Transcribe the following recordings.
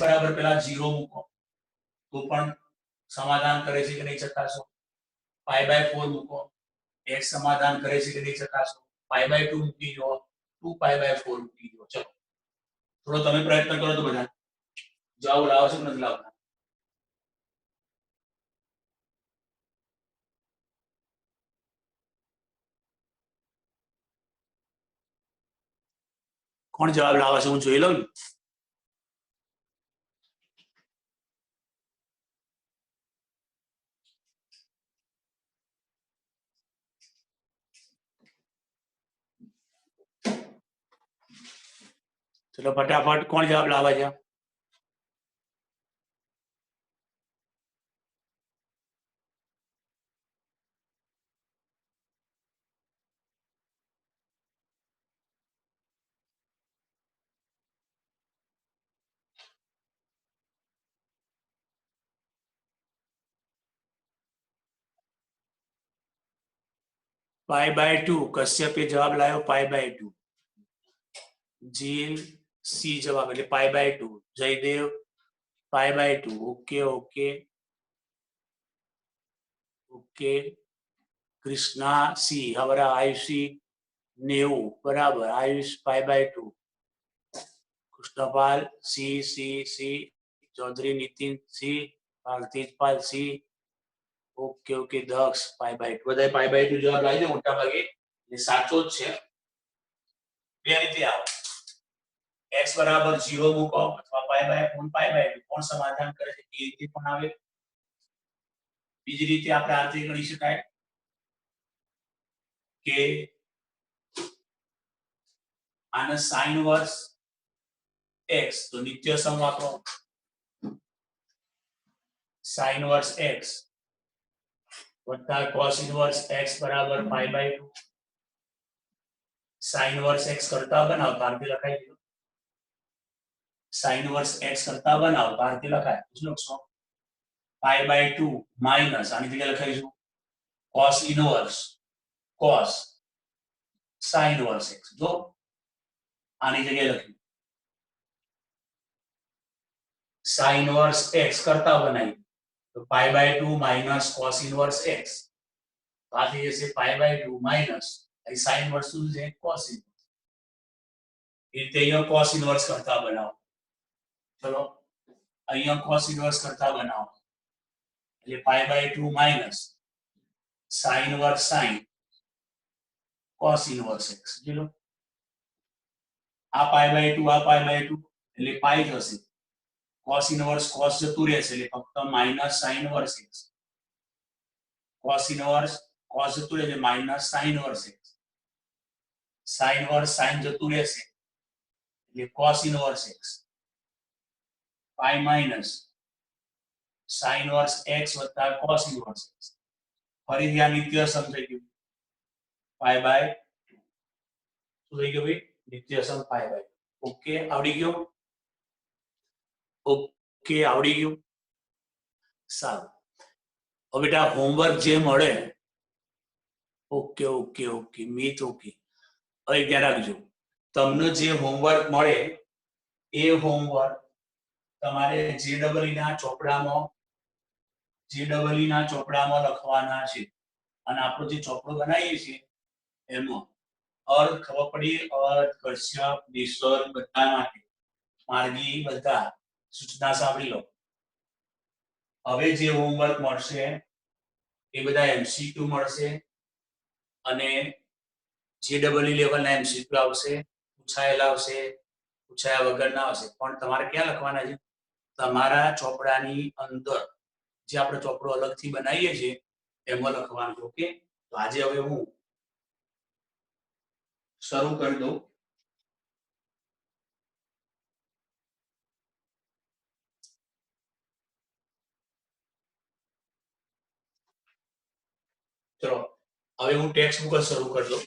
बराबर पेला 0 મૂકો તો પણ સમાધાન કરે છે કે નહીં ચકાસો π/4 મૂકો x સમાધાન કરે છે કે નહીં ચકાસો π/2 મૂકી દો 2π/4 મૂકી દો ચલો થોડો તમે પ્રયત્ન કરો તો બધા જવાબ લાવો છો કે નથી લાવતા કોણ જવાબ લાવે છે હું જોઈ લઉં ચલો ફટાફટ કોણ જવાબ લાવે છે π/2 કશ્યપે જવાબ લાવ્યો π/2 જીલ સી જવાબ એટલે π/2 Jaydev π/2 okay okay okay Krishna C हमारा आयुषी 90 बराबर Ayush π/2 Krishnapal C C C Chaudhary Nitin C Parthijpal C okay okay Daksh π/2 બધાય π/2 જવાબ લાવી દે મોટા ભાગે એ સાચો જ છે બે રીતે આવે x બરાબર 0 મૂકો અથવા π/4 કોણ સમાધાન કરે છે એ રીતે પણ આવે બીજી રીતે આપણે આ રીતે ગણી શકાય કે આને sin ઇન્વર્સ x તો નિત્ય સમ વાપરો sin ઇન્વર્સ x વત્તા cos ઇન્વર્સ x બરાબર π/2 sin ઇન્વર્સ x કરતા બનાવો ભારતી લખાઈ દો sin ઇન્વર્સ x કરતા બનાવો ભારતી લખાય શું લખશો π/2 માઈનસ આની જગ્યાએ લખાઈશું cos inverse cos sin inverse x જો આની જગ્યાએ લખ્યું sin ઇન્વર્સ x કરતા બનાવી તો π/2 માઈનસ cos ઇન્વર્સ x તો આ થઈ જશે π/2 માઈનસ અહીં sin ઇન્વર્સ શું છે cos ઇન્વર્સ એ રીતે અહીંયા cos ઇન્વર્સ કરતા બનાવો ચલો અહીંયા cos ઇન્વર્સ કરતા બનાવો એટલે π/2 minus sin inverse sin cos inverse x જોજો આ π/2 આ π/2 એટલે પાઈ થશે cos ઇન્વર્સ cos જતું રહેશે એટલે ફક્ત minus sin inverse x cos inverse cos જતું રહેશે minus sin inverse x sin inverse sin જતું રહેશે એટલે cos ઇન્વર્સ x પાઈ માઈનસ sin ઇન્વર્સ x વત્તા cos ઇન્વર્સ x ફરીથી આ નિત્ય સમ થઈ ગયું π/2 શું થઈ ગયું ભાઈ નિત્ય સમ π/2 ઓકે આવડી ગયો ઓકે આવડી ગયું સારું હવે બેટા હોમવર્ક જે મળે ઓકે ઓકે ઓકે મિત ઓકે હવે ધ્યાન રાખજો તમને જે હોમવર્ક મળે એ હોમવર્ક તમારે JEE ના ચોપડામાં લખવાના છે અને આપણો જે ચોપડો બનાવીએ છીએ એમાં અર્થ ખબર પડી અર્થ કશ્યપ નિસર્ગ બધા માટે માર્ગી બધા સૂચના સાંભળી લો હવે જે હોમવર્ક મળશે એ બધા MCQ મળશે અને JEE લેવલના MCQ આવશે પૂછાયેલા આવશે પૂછાયા વગરના આવશે પણ તમારે ક્યાં લખવાના છે તમારા ચોપડાની અંદર જે આપણે ચોપડો અલગથી બનાવીએ છીએ એમાં લખવાનું ઓકે તો આજે હવે હું શરૂ કરી દઉં ચલો હવે હું ટેક્સ્ટ બુક શરૂ કરી દઉં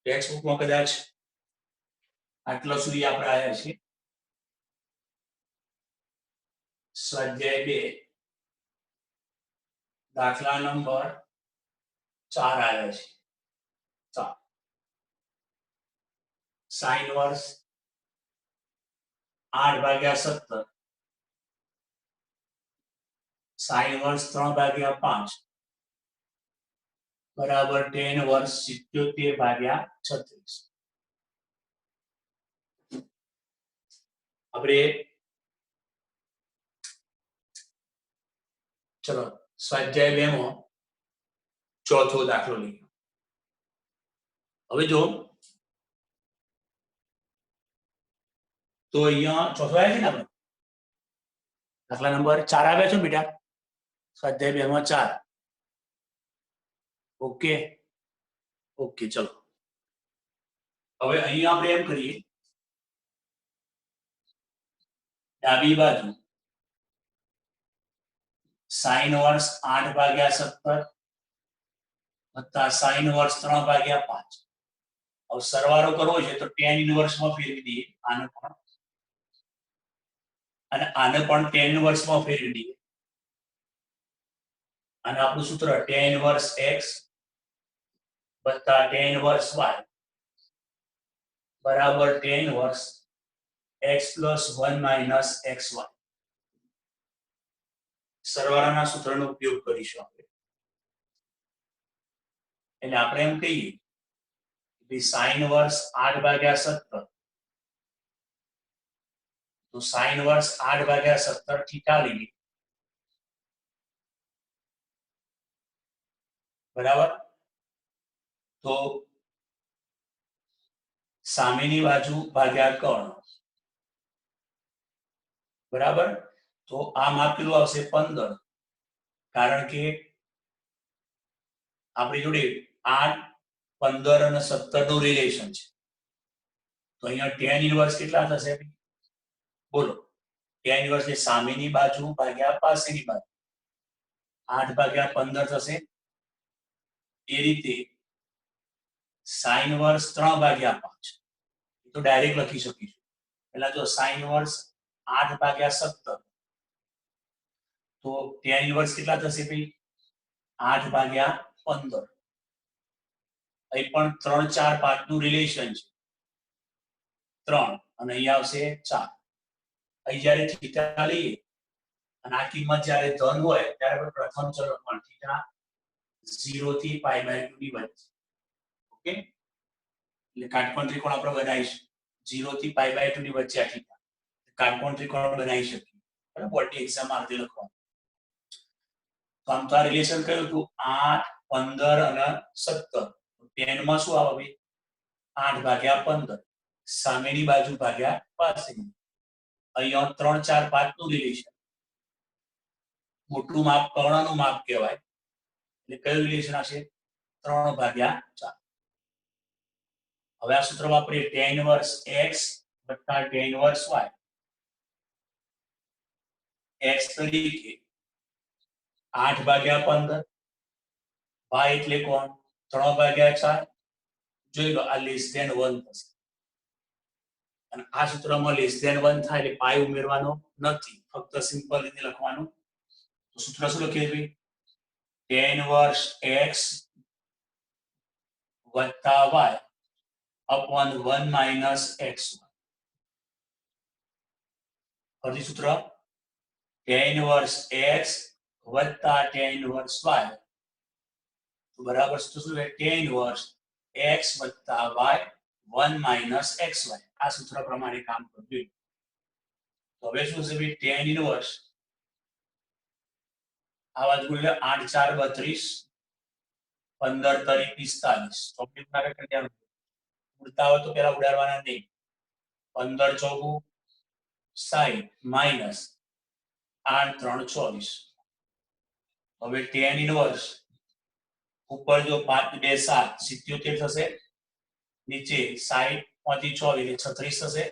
ટેક્સ્ટ બુકમાં કદાચ આટલા સુધી આપણે આવ્યા છીએ સ્વાધ્યાય 2 દાખલા નંબર 4 આવ્યા છે ચાલો sin ઇન્વર્સ 8/17 sin inverse 3/5 બરાબર tan inverse 77/36. આપણે ચલો સ્વાધ્યાય 2 માં ચોથો દાખલો લઈએ. હવે જો તો અહીંયા ચોથો આવ્યો છે ને આપણે દાખલા નંબર 4 આવ્યા છે બેટા સ્વાધ્યાય 2 માં 4. ઓકે ઓકે ચલો હવે અહીંયા આપણે એમ કરીએ ડાબી બાજુ sin inverse 8/17 વત્તા sin inverse 3/5. હવે સરવાળો કરવો છે તો tan inverse માં ફેરવી દઈએ આને પણ અને આને પણ tan inverse માં ફેરવી દઈએ અને આપણું સૂત્ર tan inverse x વત્તા tan inverse y બરાબર tan inverse x plus 1 minus xy. સરવાળાના સૂત્રનો ઉપયોગ કરીશું આપણે. એટલે આપણે એમ કહીએ કે sin inverse 8/17 તો sin inverse 8/17 થીટા લઈએ બરાબર. તો સામેની બાજુ ભાગ્યા કર્ણ બરાબર. તો આ માપ કેટલું આવશે 15 કારણ કે આપણી જોડે 8 15 અને 17 નું રિલેશન છે. તો અહીંયા tan inverse કેટલા થશે બોલો tan inverse એ સામેની બાજુ ભાગ્યા પાસેની બાજુ 8/15 થશે. એ રીતે sin inverse 3/5 તો ડાયરેક્ટ લખી શકીશું. પહેલા જો sin inverse 8/17 તો tan inverse કેટલા થશે ભાઈ 8/15. અહીં પણ 3 4 5 નું રિલેશન છે 3 અને અહીંયા આવશે 4. અહીં જ્યારે થીટા લઈએ અને આ કિંમત જ્યારે ધન હોય ત્યારે પ્રથમ ચલ પણ થીટા 0 થી π/2 ની વચ્ચે. ઓકે એટલે કાટકોણ ત્રિકોણ આપણે બનાવીશું 0 થી π/2 ની વચ્ચે આ થીટા કાટકોણ ત્રિકોણ બનાવી શકીએ બરાબર. બોર્ડની એક્ઝામ આ રીતે લખવાનું. તો આમ તો આ રિલેશન કયું હતું 8 15 અને 17 tan માં શું આવે 8/15 સામેની બાજુ ભાગ્યા પાસેની. અહીંયા 3 4 5 નું રિલેશન મોટું માપ કર્ણનું માપ કહેવાય એટલે કયું રિલેશન હશે 3/4. હવે આ સૂત્ર વાપરીએ tan inverse x વત્તા tan inverse y. x તરીકે 8/15 y એટલે કોણ 3/4. જોઈ લો આ લેસ ધેન 1 થશે અને આ સૂત્રમાં લેસ ધેન 1 થાય એટલે પાઈ ઉમેરવાનો નથી ફક્ત સિમ્પલ રીતે લખવાનું. તો સૂત્ર શું લખીએ ભાઈ tan inverse x વત્તા y upon 1 minus xy. ફરી સૂત્ર tan inverse x વત્તા tan inverse y બરાબર શું છે tan inverse x વત્તા y 1 minus xy. આ સૂત્ર પ્રમાણે કામ કરવું. તો હવે શું છે ભાઈ tan inverse આ બાજુ એટલે 8 4 32 15 3 45 ચોપડી પર કરી ઉડતા હોય તો પેલા ઉડાડવાના નહીં. 15 ચોગુ 60 માઈનસ 8 3 24. હવે tan inverse ઉપર જો 5 2 7 77 થશે નીચે 60 માંથી 24 એટલે 36 થશે.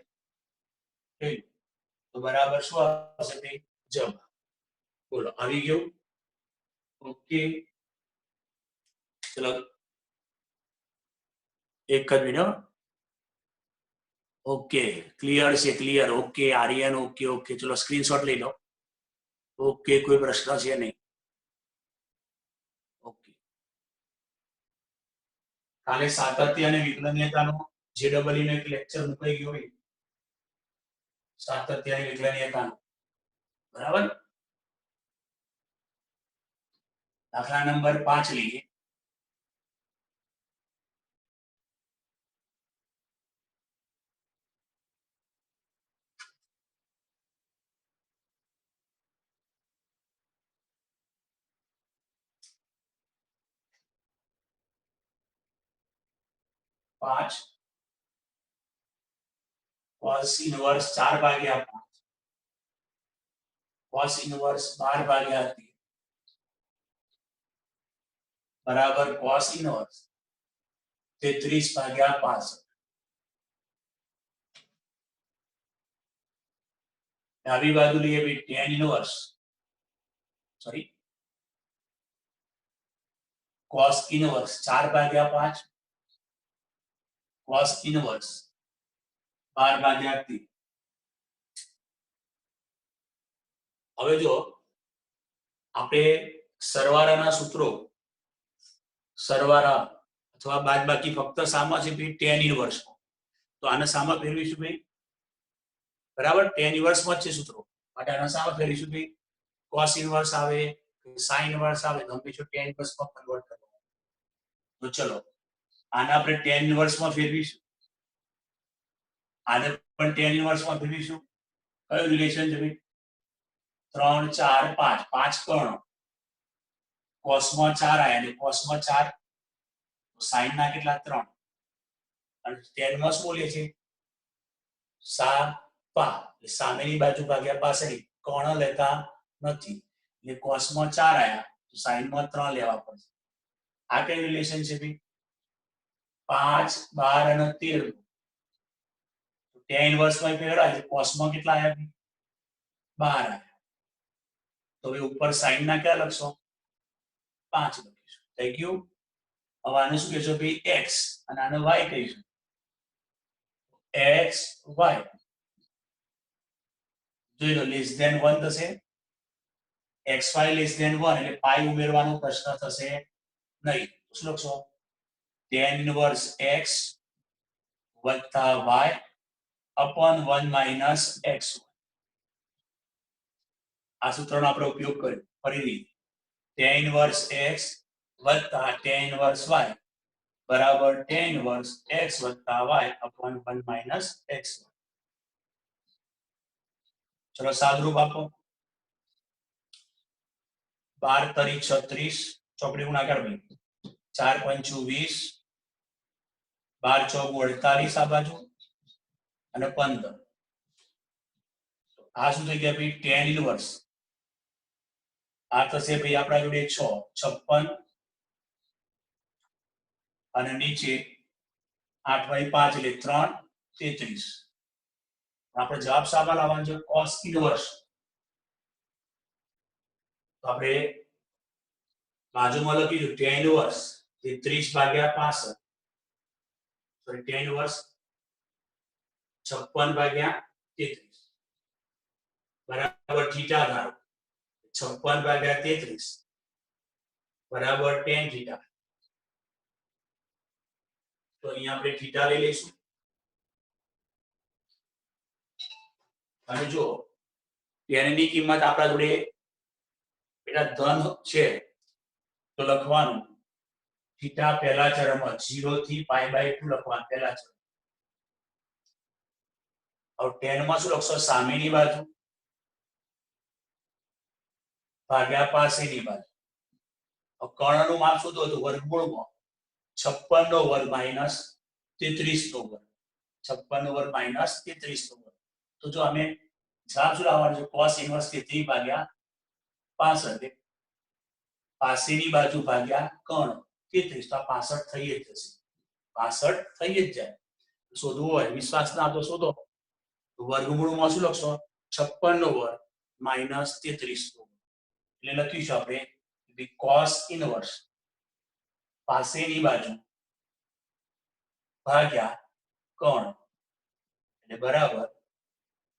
તો બરાબર શું આવશે તે જવાબ. બોલો આવી ગયું. ઓકે ચલો એક જ મિનિટ. ઓકે ક્લિયર છે clear. Okay Aryan okay okay ચલો સ્ક્રીનશોટ લઈ લો. ઓકે કોઈ પ્રશ્ન છે નહીં. ઓકે કાલે સાતત્ય અને વિકલનીયતાનો JEE નો એક લેક્ચર મુકાઈ ગયો હોય સાતત્યની વિકલન એકાંક બરાબર. દાખલા નંબર 5 લઈએ. પાંચ cos ઇનવર્સ 4 ભાગ્યા 5 cos ઇનવર્સ 12 ભાગ્યા 3 બરાબર cos ઇનવર્સ 33 ભાગ્યા 65. ડાબી બાજુ લઈએ ભાઈ tan inverse sorry cos inverse 4 ભાગ્યા 5 cos ઇનવર્સ 12 ભાગ્યા 3. હવે જો આપણે સરવાળાના સૂત્રો સરવાળા અથવા બાદબાકી ફક્ત સામા છે ભાઈ tan ઇનવર્સ, તો આને સામા ફેરવીશું ભાઈ બરાબર. tan ઇનવર્સ માં છે સૂત્રો માટે આને સામા ફેરવીશું ભાઈ cos ઇનવર્સ આવે sin ઇનવર્સ આવે તો હંમેશા tan ઇનવર્સ માં કન્વર્ટ કરવાનું. તો ચલો આને આપણે tan ઇનવર્સ માં ફેરવીશું, આને પણ tan ઇનવર્સ માં ફેરવીશું. કયું રિલેશન છે ભાઈ 3 4 5 5 કર્ણ cos માં 4 આયા એટલે cos માં 4 તો sin ના કેટલા 3 અને tan માં શું બોલીએ છે સા પા એટલે સામેની બાજુ ભાગ્યા પાછળની કર્ણ લેતા નથી એટલે cos માં 4 આયા તો sin માં 3 લેવા પડશે. આ કઈ રિલેશન છે ભાઈ 5 12 અને 13 tan ઇનવર્સ માં ફેરવાય એટલે cos માં કેટલા આયા ભાઈ 12 આયા. તો હવે ઉપર sin ના કેટલા લખશો 5 લખીશું. થઈ ગયું. હવે આને શું કહેશો ભાઈ x અને આને y કહીશું. x y જોઈ લો લેસ ધેન 1 થશે. xy લેસ ધેન 1 એટલે પાઈ ઉમેરવાનો પ્રશ્ન થશે નહીં. શું લખશો tan ઇનવર્સ x વત્તા y અપોન 1 માઇનસ x. આ સૂત્રનો આપણે ઉપયોગ કર્યો. ફરીથી tan ઇનવર્સ x વત્તા tan ઇનવર્સ y બરાબર tan ઇનવર્સ x વત્તા y અપોન 1 માઇનસ x. ચલો સાદરૂપ આપો. 12 તરી 36 ચોકડી ગુણાકાર ભાઈ 4 પંચું 20 12 ચોકુ 48 આ બાજુ અને 15. આ શું થઈ ગયા ભાઈ tan ઇનવર્સ આ થશે ભાઈ આપણા જોડે 6 56 અને નીચે 8/5 એટલે 3 33. આપણે જવાબ સામા લાવવાનો છે cos ઇનવર્સ. તો આપણે બાજુમાં લખીશું tan inverse 33/65 sorry tan inverse 56/33 બરાબર થીટા ધારો 56/33 બરાબર tan થીટા. તો અહીંયા આપણે થીટા લઈ લઈશું અને જો tan ની કિંમત આપણા જોડે બેટા ધન છે તો લખવાનું થીટા પહેલા ચરણમાં 0 થી π/2 લખવાનું પહેલા ચરણ. હવે tan માં શું લખશો સામેની બાજુ ભાગ્યા પાસેની બાજુ. હવે કર્ણનું માપ શું હતું વર્ગમૂળમાં 56 નો વર્ગ માઈનસ 33 નો વર્ગ 56 નો વર્ગ માઈનસ 33 નો વર્ગ. તો જો અમે જવાબ શું લાવવાનો છે cos ઇનવર્સ 33/65 પાસેની બાજુ ભાગ્યા કર્ણ 33 તો 65 થઈ જ જશે 65 થઈ જ જાય. શોધવું હોય વિશ્વાસ ના તો શોધો. વર્ગમૂળમાં શું લખશો 56 નો વર્ગ માઈનસ 33 નો વર્ગ એટલે લખીશું આપણે cos ઇનવર્સ પાસેની બાજુ ભાગ્યા કર્ણ એટલે બરાબર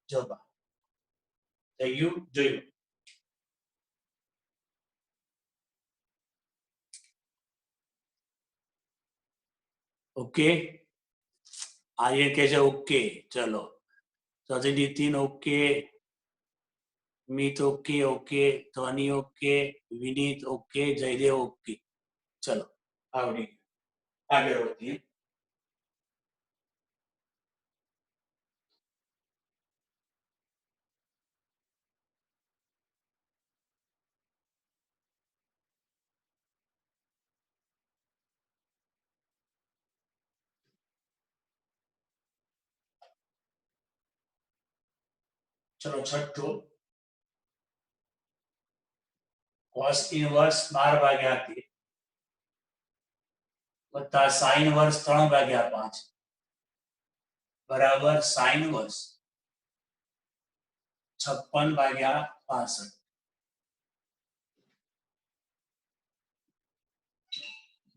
જવાબ. થઈ ગયું. જોયું ઓકે. આ એ કે છે ઓકે. ચલો સચિન નીતિન ઓકે, મિત ઓકે ઓકે, ધ્વની ઓકે, વિનીત ઓકે, જયદેવ ઓકે. ચલો આવડી આગળ વધીએ. ચલો છઠ્ઠું, cos ઇનવર્સ 12 ભાગ્યા 13 વત્તા sin ઇનવર્સ 3 ભાગ્યા 5 બરાબર sin ઇનવર્સ 56 ભાગ્યા 65.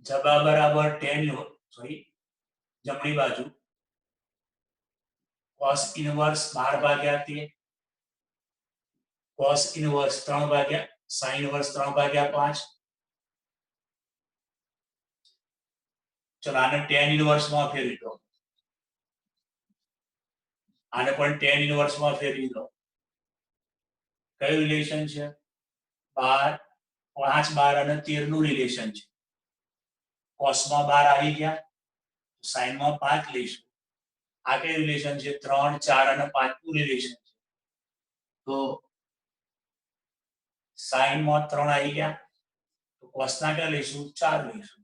જવાબ બરાબર tan સોરી જમણી બાજુ cos ઇનવર્સ 12 ભાગ્યા 13 cos ઇનવર્સ 3 ભાગ્યા sin ઇનવર્સ 3 ભાગ્યા 5. ચલો આને tan ઇનવર્સ માં ફેરવી દો, આને પણ tan ઇનવર્સ માં ફેરવી દો. કયું રિલેશન છે? 12 5 12 અને 13 નું રિલેશન છે. cos માં 12 આવી ગયા, sin માં 5 લઈશું. આ કયું રિલેશન છે? 3 4 અને 5 નું રિલેશન છે. તો sin માં 3 આવી ગયા, તો cos ના ક્યાં લઈશું? 4 લઈશું.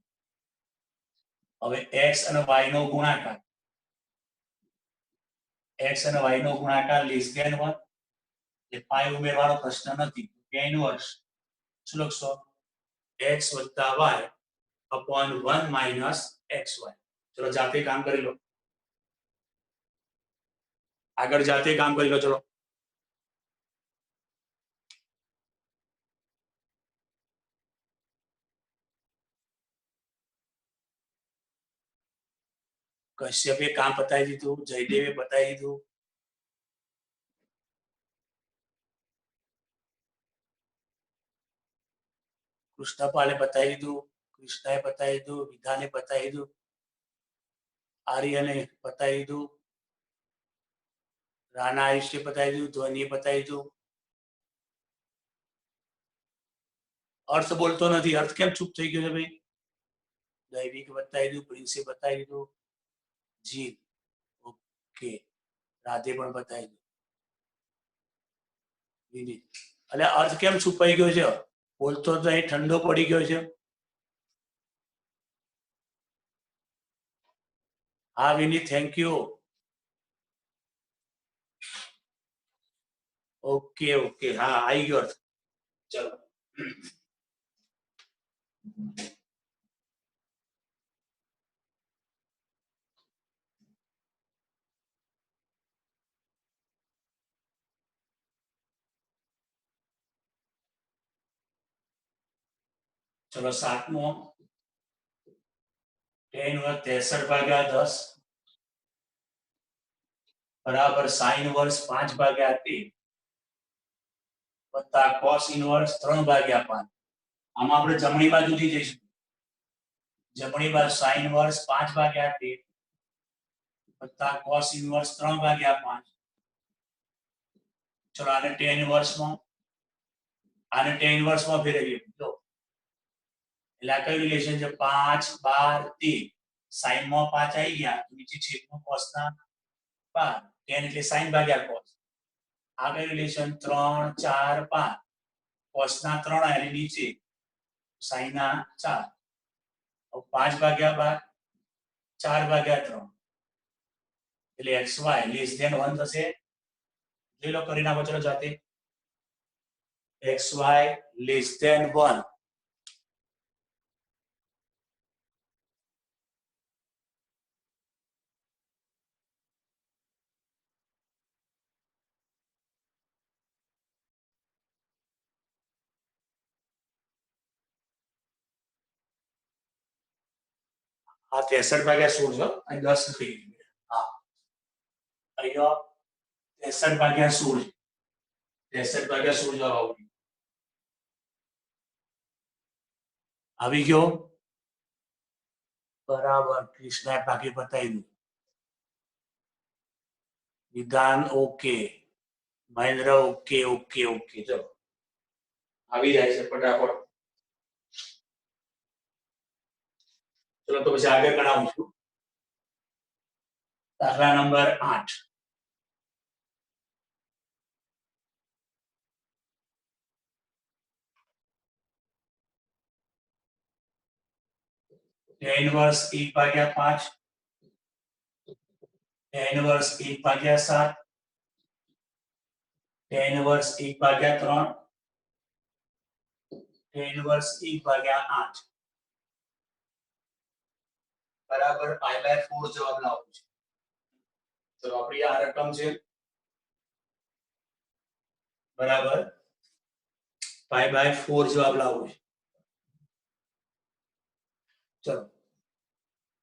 હવે x અને y નો ગુણાકાર, x અને y નો ગુણાકાર લેસ ધેન 1, એ 5 ઉમેરવાનો પ્રશ્ન નથી. tan ઇનવર્સ શું લખશો? x + y upon 1 - xy. ચલો જાતે કામ કરી લો, આગળ જાતે કામ કરી લો. ચલો કશ્યપે કામ બતાવી દીધું, જયદેવે બતાવી દીધું, કૃષ્ણપાલે બતાવી દીધું, કૃષ્ણાએ બતાવી દીધું, વિધાને બતાવી દીધું, આર્યને બતાવી દીધું, રાણા આયુષ્ય બતાવી દીધું, ધ્વનિએ બતાવી દીધું. અર્થ બોલતો નથી, અર્થ કેમ ચૂપ થઈ ગયો છે ભાઈ? દૈવિક બતાવી દીધું, પ્રિન્સે બતાવી દીધું, જી ઓકે, રાધે પણ બતાવી દીધું, વિનીત. એટલે અર્થ કેમ છુપાઈ ગયો છે? બોલતો તો અહીં ઠંડો પડી ગયો છે. હા વિનીત, થેન્ક યુ. ઓકે ઓકે, હા આવી ગયો અર્થ. ચલો ચલો સાતમો, tan ઇનવર્સ 63 ભાગ્યા 10 બરાબર sin ઇનવર્સ 5 ભાગ્યા 13 વત્તા cos ઇનવર્સ 3 ભાગ્યા 5. આમાં આપણે જમણી બાજુથી જઈશું. જમણી બાજુ sin ઇનવર્સ 5 ભાગ્યા 13 વત્તા cos ઇનવર્સ 3 ભાગ્યા 5. ચલો આને tan ઇનવર્સ માં ફેરવીએ. જો એટલે આ કયું રિલેશન છે? 5 12 13. sin માં 5 આવી ગયા, નીચે છેદમાં cos ના 12, tan એટલે sin ભાગ્યા cos. આ કયું રિલેશન? 3 4 5. cos ના 3 અને નીચે sin ના 4. 5 ભાગ્યા 12 4 ભાગ્યા 3 એટલે xy લેસ ધેન 1 થશે. જોઈ લો, કરી નાખો. ચલો જાતે. xy less than 1. આ 63 ભાગ્યા 16 છે અને 10 નથી. હા અહીંયા 63 ભાગ્યા 16, 63 ભાગ્યા 16 જવાબ આવી ગયો. બરાબર, કૃષ્ણાએ ભાગે બતાવી દીધું. વિધાન okay, Mahendra okay okay okay. ચલો આવી જાય છે ફટાફટ. ચલો તો પછી આગળ ગણાવું છું. દાખલા number 8. tan inverse 1/5, tan inverse 1/7, tan inverse 1/3, tan inverse 1/8 બરાબર π/4 જવાબ લાવો છે. તો આપણી આ રકમ છે બરાબર π/4 જવાબ લાવો છે. ચલો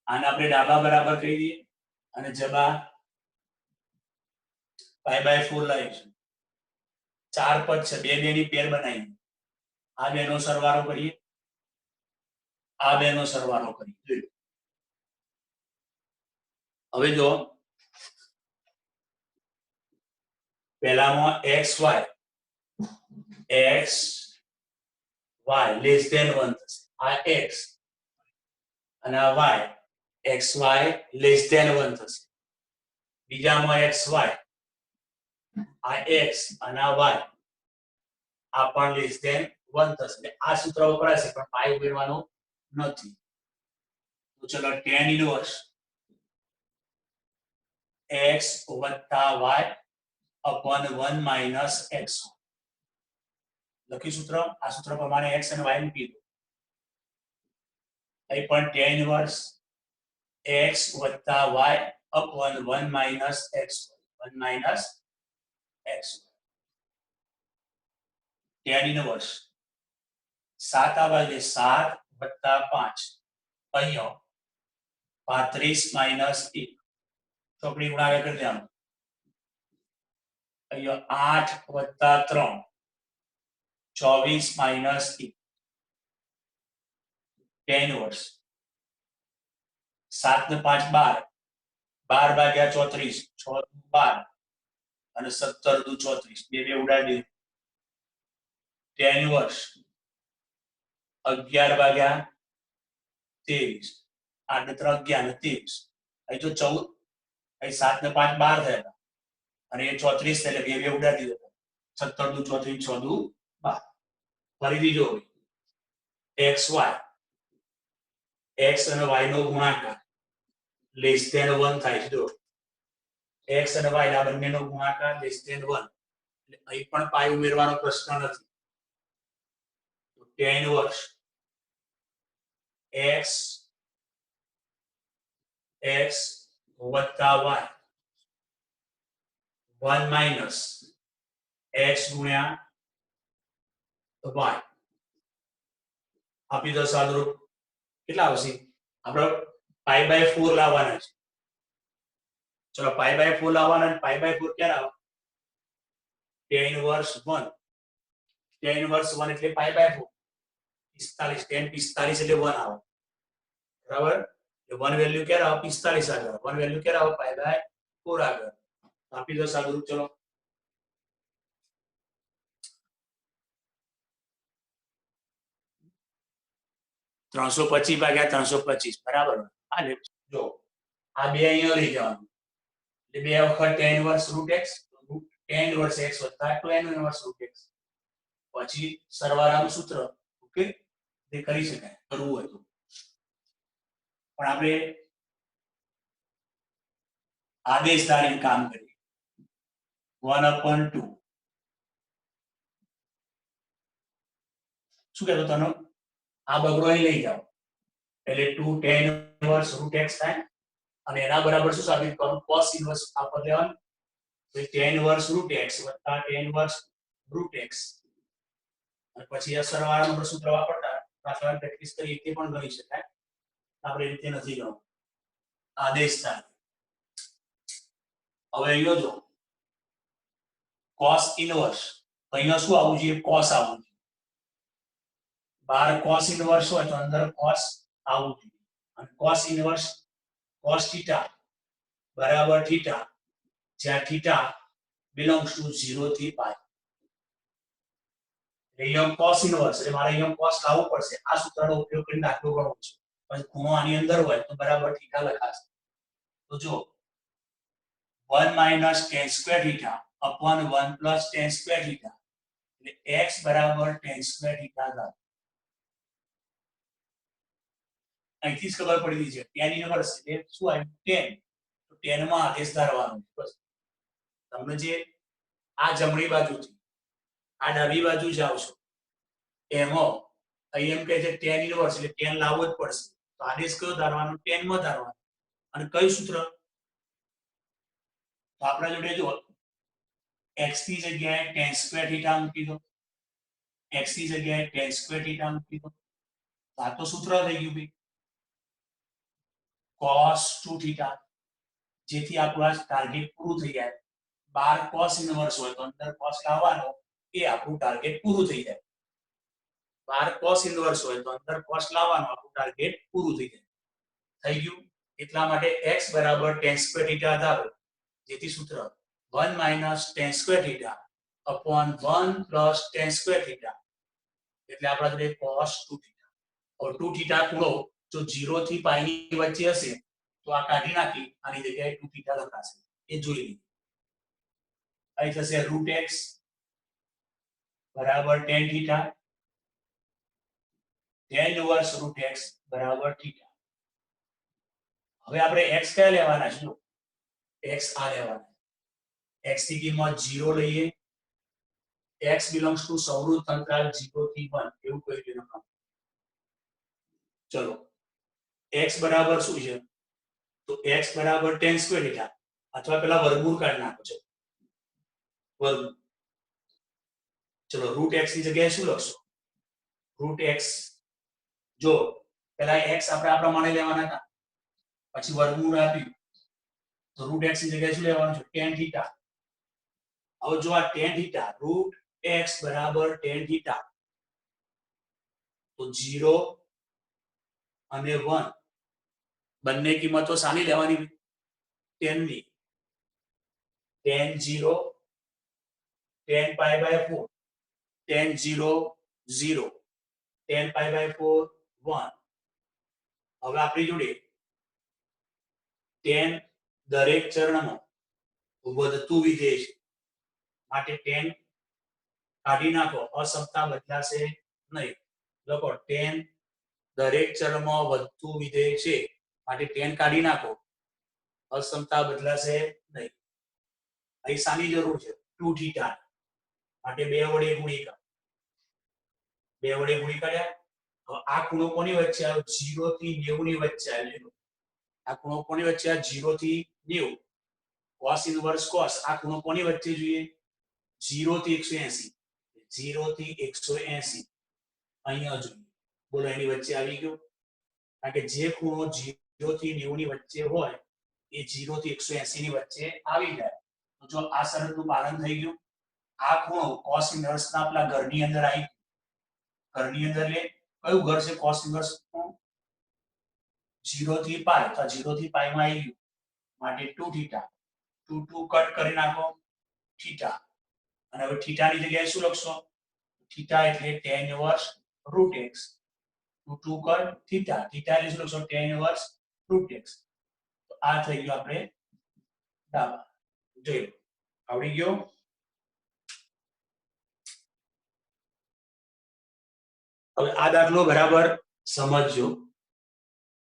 આને આપણે ડાબા બરાબર કહી દઈએ અને જબા π/4 લાવીશું. 4 પદ છે, બે ની પેર બનાવી. આ બેનો સરવાળો કરીએ, આ બેનો સરવાળો કરીએ. હવે જો પહેલામાં xy લેસ ધેન 1 થશે. આ x અને આ y xy લેસ ધેન 1 થશે. બીજામાં xy આ x અને આ y આ પણ લેસ ધેન 1 થશે. આ સૂત્ર વપરાશે પણ પાઈ ઉમેરવાનો નથી. તો ચલો tan inverse x + y upon 1 minus x. લખી સૂત્ર. આ સૂત્ર પ્રમાણે x અને y મૂકી દો. અહીં પણ tan inverse x + y upon 1 minus x. 1 minus x. tan inverse 7 આવે એટલે 7 + 5. અહીંયા 35 minus 1. ચોકડી ગુણાકાર કરી દેવાનું. અહીંયા 8 + 3 24 minus 1. tan ઇન્વર્સ 7 ને 5 12. 12/34 6 દુ 12 અને 17 દુ 34. બે ઉડાડી દે. tan ઇન્વર્સ 11/23 8 ને 3 11 ને 23. અહીં તો 14 અહીં 7 ને 5 12 થયા અને એ 34 એટલે બે ઉડાડી દીધો. 17 દુ 34 6 દુ 12. ફરીથી જો xy x અને y નો ગુણાકાર લેસ ધેન 1 થાય છે. જો x અને y ના બંનેનો ગુણાકાર લેસ ધેન 1 એટલે અહીં પણ પાઈ ઉમેરવાનો પ્રશ્ન નથી. તો tan inverse x + y 1 minus x ગુણ્યા y આપી દો સાદુરૂપ. કેટલા આવશે? આપણે π/4 લાવવાના છે. ચલો π/4 લાવવાના અને π/4 ક્યારે આવે? tan inverse 1. tan ઇન્વર્સ 1 એટલે π/4. 45 tan 45 એટલે 1 આવે. બરાબર? એ 1 વેલ્યુ ક્યારે આવે? 45 આગળ. 1 વેલ્યુ ક્યારે આવે? π/4 આગળ. આપી દો સાદુરૂપ. ચલો 325/325 બરાબર. આ જો આ બે અહીંયા લઈ જવાનું એટલે 2 વખત tan inverse √x tan inverse x + tan inverse √x પછી સરવાળાનું સૂત્ર. ઓકે, તે કરી શકાય કરવું હોય તો. પણ આપણે આદેશ ધારીને કામ કરીએ. 1/2 શું કહેતો તનો? આ બગડો અહીં લઈ જાઓ એટલે 2 tan ઇન્વર્સ √x થાય અને એના બરાબર શું સાબિત કરવું? cos ઇન્વર્સ આ પદ લેવાનું. તો tan inverse √x + tan inverse √x અને પછી આ સરવાળાનું સૂત્ર વાપરતા દાખલા પ્રેક્ટિસ કરી તે પણ ગણી શકાય. આપણે રીતે નથી ગણવું. આદેશ થાય. હવે અહીંયા જો cos ઇન્વર્સ અહીંયા શું આવવું જોઈએ? cos આવવું જોઈએ. બહાર cos ઇન્વર્સ હોય તો અંદર cos આવવું જોઈએ. અને cos ઇન્વર્સ cos θ બરાબર θ જ્યાં થીટા બિલોંગ્સ ટુ 0 થી પાઈ. અહીંયા cos ઇનવર્સ એટલે મારે અહીંયા cos લાવવું પડશે. આ સૂત્રનો ઉપયોગ કરીને દાખલો ગણવો છે. પછી ખૂણો આની અંદર હોય તો બરાબર થીટા લખાશે. તો જો 1 minus tan square theta upon 1 plus tan square theta એટલે x બરાબર tan square theta થાય. અહીંથી જ ખબર પડી ગઈ છે tan ઇનવર્સ એટલે શું આવ્યું tan. તો tan માં આદેશ ધારવાનો બસ. તમને જે આ જમણી બાજુથી આ ડાબી બાજુ જાવ છો એમાં અહીં એમ કહે છે tan ઇનવર્સ એટલે tan લાવવો જ પડશે. તો આદેશ કયો ધારવાનો tan માં ધારવાનો. અને કયું સૂત્ર તો આપણા જોડે જો x ની જગ્યાએ tan square theta મૂકી દો. x ની જગ્યાએ tan square theta મૂકી દો. આ તો સૂત્ર થઈ ગયું ભાઈ cos 2 theta. જેથી આપણું આ ટાર્ગેટ પૂરું થઈ જાય. 12 cos ઇનવર્સ હોય તો અંદર cos લાવવાનો એ આપણું ટાર્ગેટ પૂરું થઈ જાય. 12 cos ઇનવર્સ હોય તો અંદર cos લાવવાનો આપણું ટાર્ગેટ પૂરું થઈ જાય. થઈ ગયું. એટલા માટે x બરાબર tan square theta ધારો. જેથી સૂત્ર 1 minus tan square theta upon 1 plus tan square theta એટલે આપણા જોડે cos 2 theta. और 2 theta ખૂણો જો 0 થી પાઈ ની વચ્ચે હશે તો આ કાઢી નાખી આની જગ્યાએ 2 theta લખાશે. એ જોઈ લઈએ. અહીં થશે √x બરાબર tan theta. tan inverse √x બરાબર theta. હવે આપણે x કયા લેવાના છે? જો x આ લેવાના. x ની કિંમત 0 લઈએ. x belongs to સૌરુત અંતરાલ 0 થી 1 એવું કહી દેવાનું. ચલો x બરાબર શું છે? તો x બરાબર tan square theta અથવા પેલા વર્ગમૂળ કાઢી નાખો છો. વર્ગમૂળ. ચલો √x ની જગ્યાએ શું લખશો? √x જો પેલા x આપણે આ પ્રમાણે લેવાના હતા. પછી વર્ગમૂળ આપ્યું તો √x ની જગ્યાએ શું લેવાનું છે? tan theta. હવે જો આ tan theta √x બરાબર tan theta તો 0 અને 1 બંને કિંમતો સાની લેવાની? tan ની. tan 0 tan pi by 4 tan 0 0 tan pi by 4 1. હવે આપણી જોડે tan દરેક ચરણમાં વધતું વિધેય છે માટે tan કાઢી નાખો અસમતા બદલાશે નહીં. લખો tan દરેક ચલમાં વધતું વિધેય છે માટે tan કાઢી નાખો અસમતા બદલાશે નહીં. અહીં શાની જરૂર છે? 2 theta માટે 2 વડે ગુણી કાઢો. 2 વડે ગુણી કાઢ્યા. હવે આ ખૂણો કોની વચ્ચે આવ્યો? 0 થી 90 ની વચ્ચે આવ્યો. આ ખૂણો કોની વચ્ચે આવ્યો? 0 થી 90. cos ઇનવર્સ cos આ ખૂણો કોની વચ્ચે જોઈએ? 0 થી 180. 0 થી 180 અહીંયા જોઈએ. બોલો એની વચ્ચે આવી ગયો. કારણ કે જે ખૂણો 0 થી 90 ની વચ્ચે હોય એ 0 થી 180 ની વચ્ચે આવી જાય. તો જો આ શરતનું પાલન થઈ ગયું. આ ખૂણો cos ઇનવર્સ ના આપણા ઘરની અંદર આવી. ઘરની અંદર લે કયું ઘર છે cos ઇનવર્સ? 0 થી પાઈ. તો 0 થી પાઈ માં આવી ગયું માટે 2 theta. 2 2 કટ કરી નાખો theta. અને હવે theta ની જગ્યાએ શું લખશો? theta એટલે tan inverse √x. 2 2 cut theta. theta એટલે શું લખશો? tan inverse √x. તો આ થઈ ગયું આપણે ડાબા. જોઈ લો આવડી ગયો. હવે આ દાખલો બરાબર સમજજો.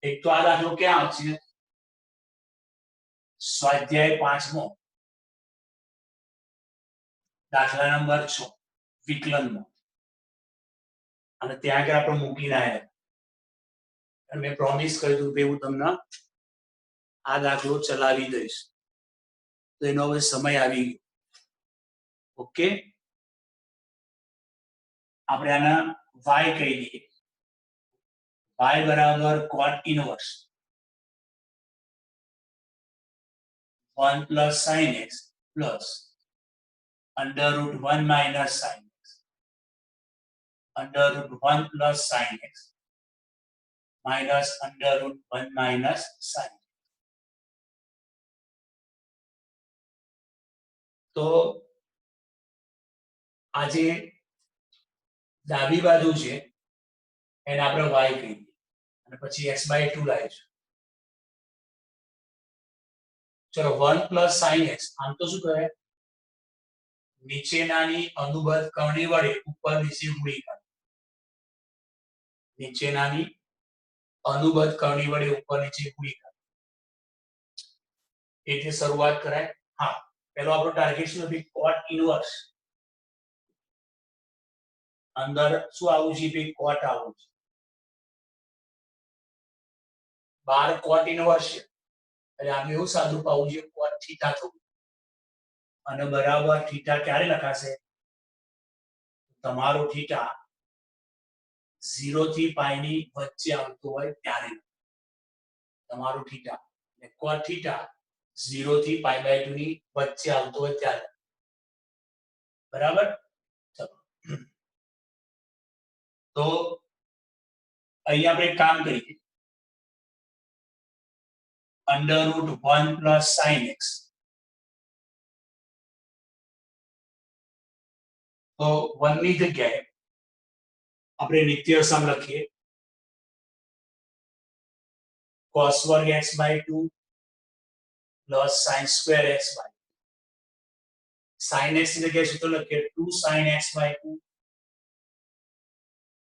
એક તો આ દાખલો ક્યાં આવશે? સ્વાધ્યાય 5 માં દાખલા નંબર 6 વિકલનમાં. અને ત્યાં આગળ આપણે મૂકીને આવ્યા. અને મેં પ્રોમિસ કર્યું કે હું તમને આ દાખલો ચલાવી દઈશ. તો એનો હવે સમય આવી ગયો. ઓકે આપણે આના y કહી દઈએ. y બરાબર cot inverse 1 plus sin x plus under root 1 minus sin x under root 1 plus sin x minus under root 1 minus sin x. તો આ જે ડાબી બાજુ છે એને આપણે y કહીએ અને પછી x/2 લાવીશું. ચલો 1 પ્લસ sin x આમ તો શું કહે નીચેનાની અનુબંધ કર્ણી વડે ઉપર નીચે ગુણી કાઢો. નીચેનાની અનુબંધ કર્ણી વડે ઉપર નીચે ગુણી કાઢો. એથી શરૂઆત કરાય. હા, પહેલો આપણો ટાર્ગેટ શું હતું? cot inverse. અંદર શું આવું છે? ભાઈ cot આવું છે. 12 cot ઇનવર્સ છે એટલે આમ એવું સાદું પાવું છે cot થીટા થવું અને બરાબર થીટા ક્યારે લખાશે? તમારો થીટા 0 થી π ની વચ્ચે આવતો હોય ત્યારે તમારો થીટા એટલે cot થીટા 0 થી π/2 ની વચ્ચે આવતો હોય ત્યારે. બરાબર? ચલો તો અહીંયા આપણે એક કામ કરીએ. √1 પ્લસ sin x. તો 1 ની જગ્યાએ આપણે નિત્યસમ લખીએ. cos વર્ગ x/2 plus sin square x/2. sin x ની જગ્યાએ સૂત્ર લખીએ 2 sin x/2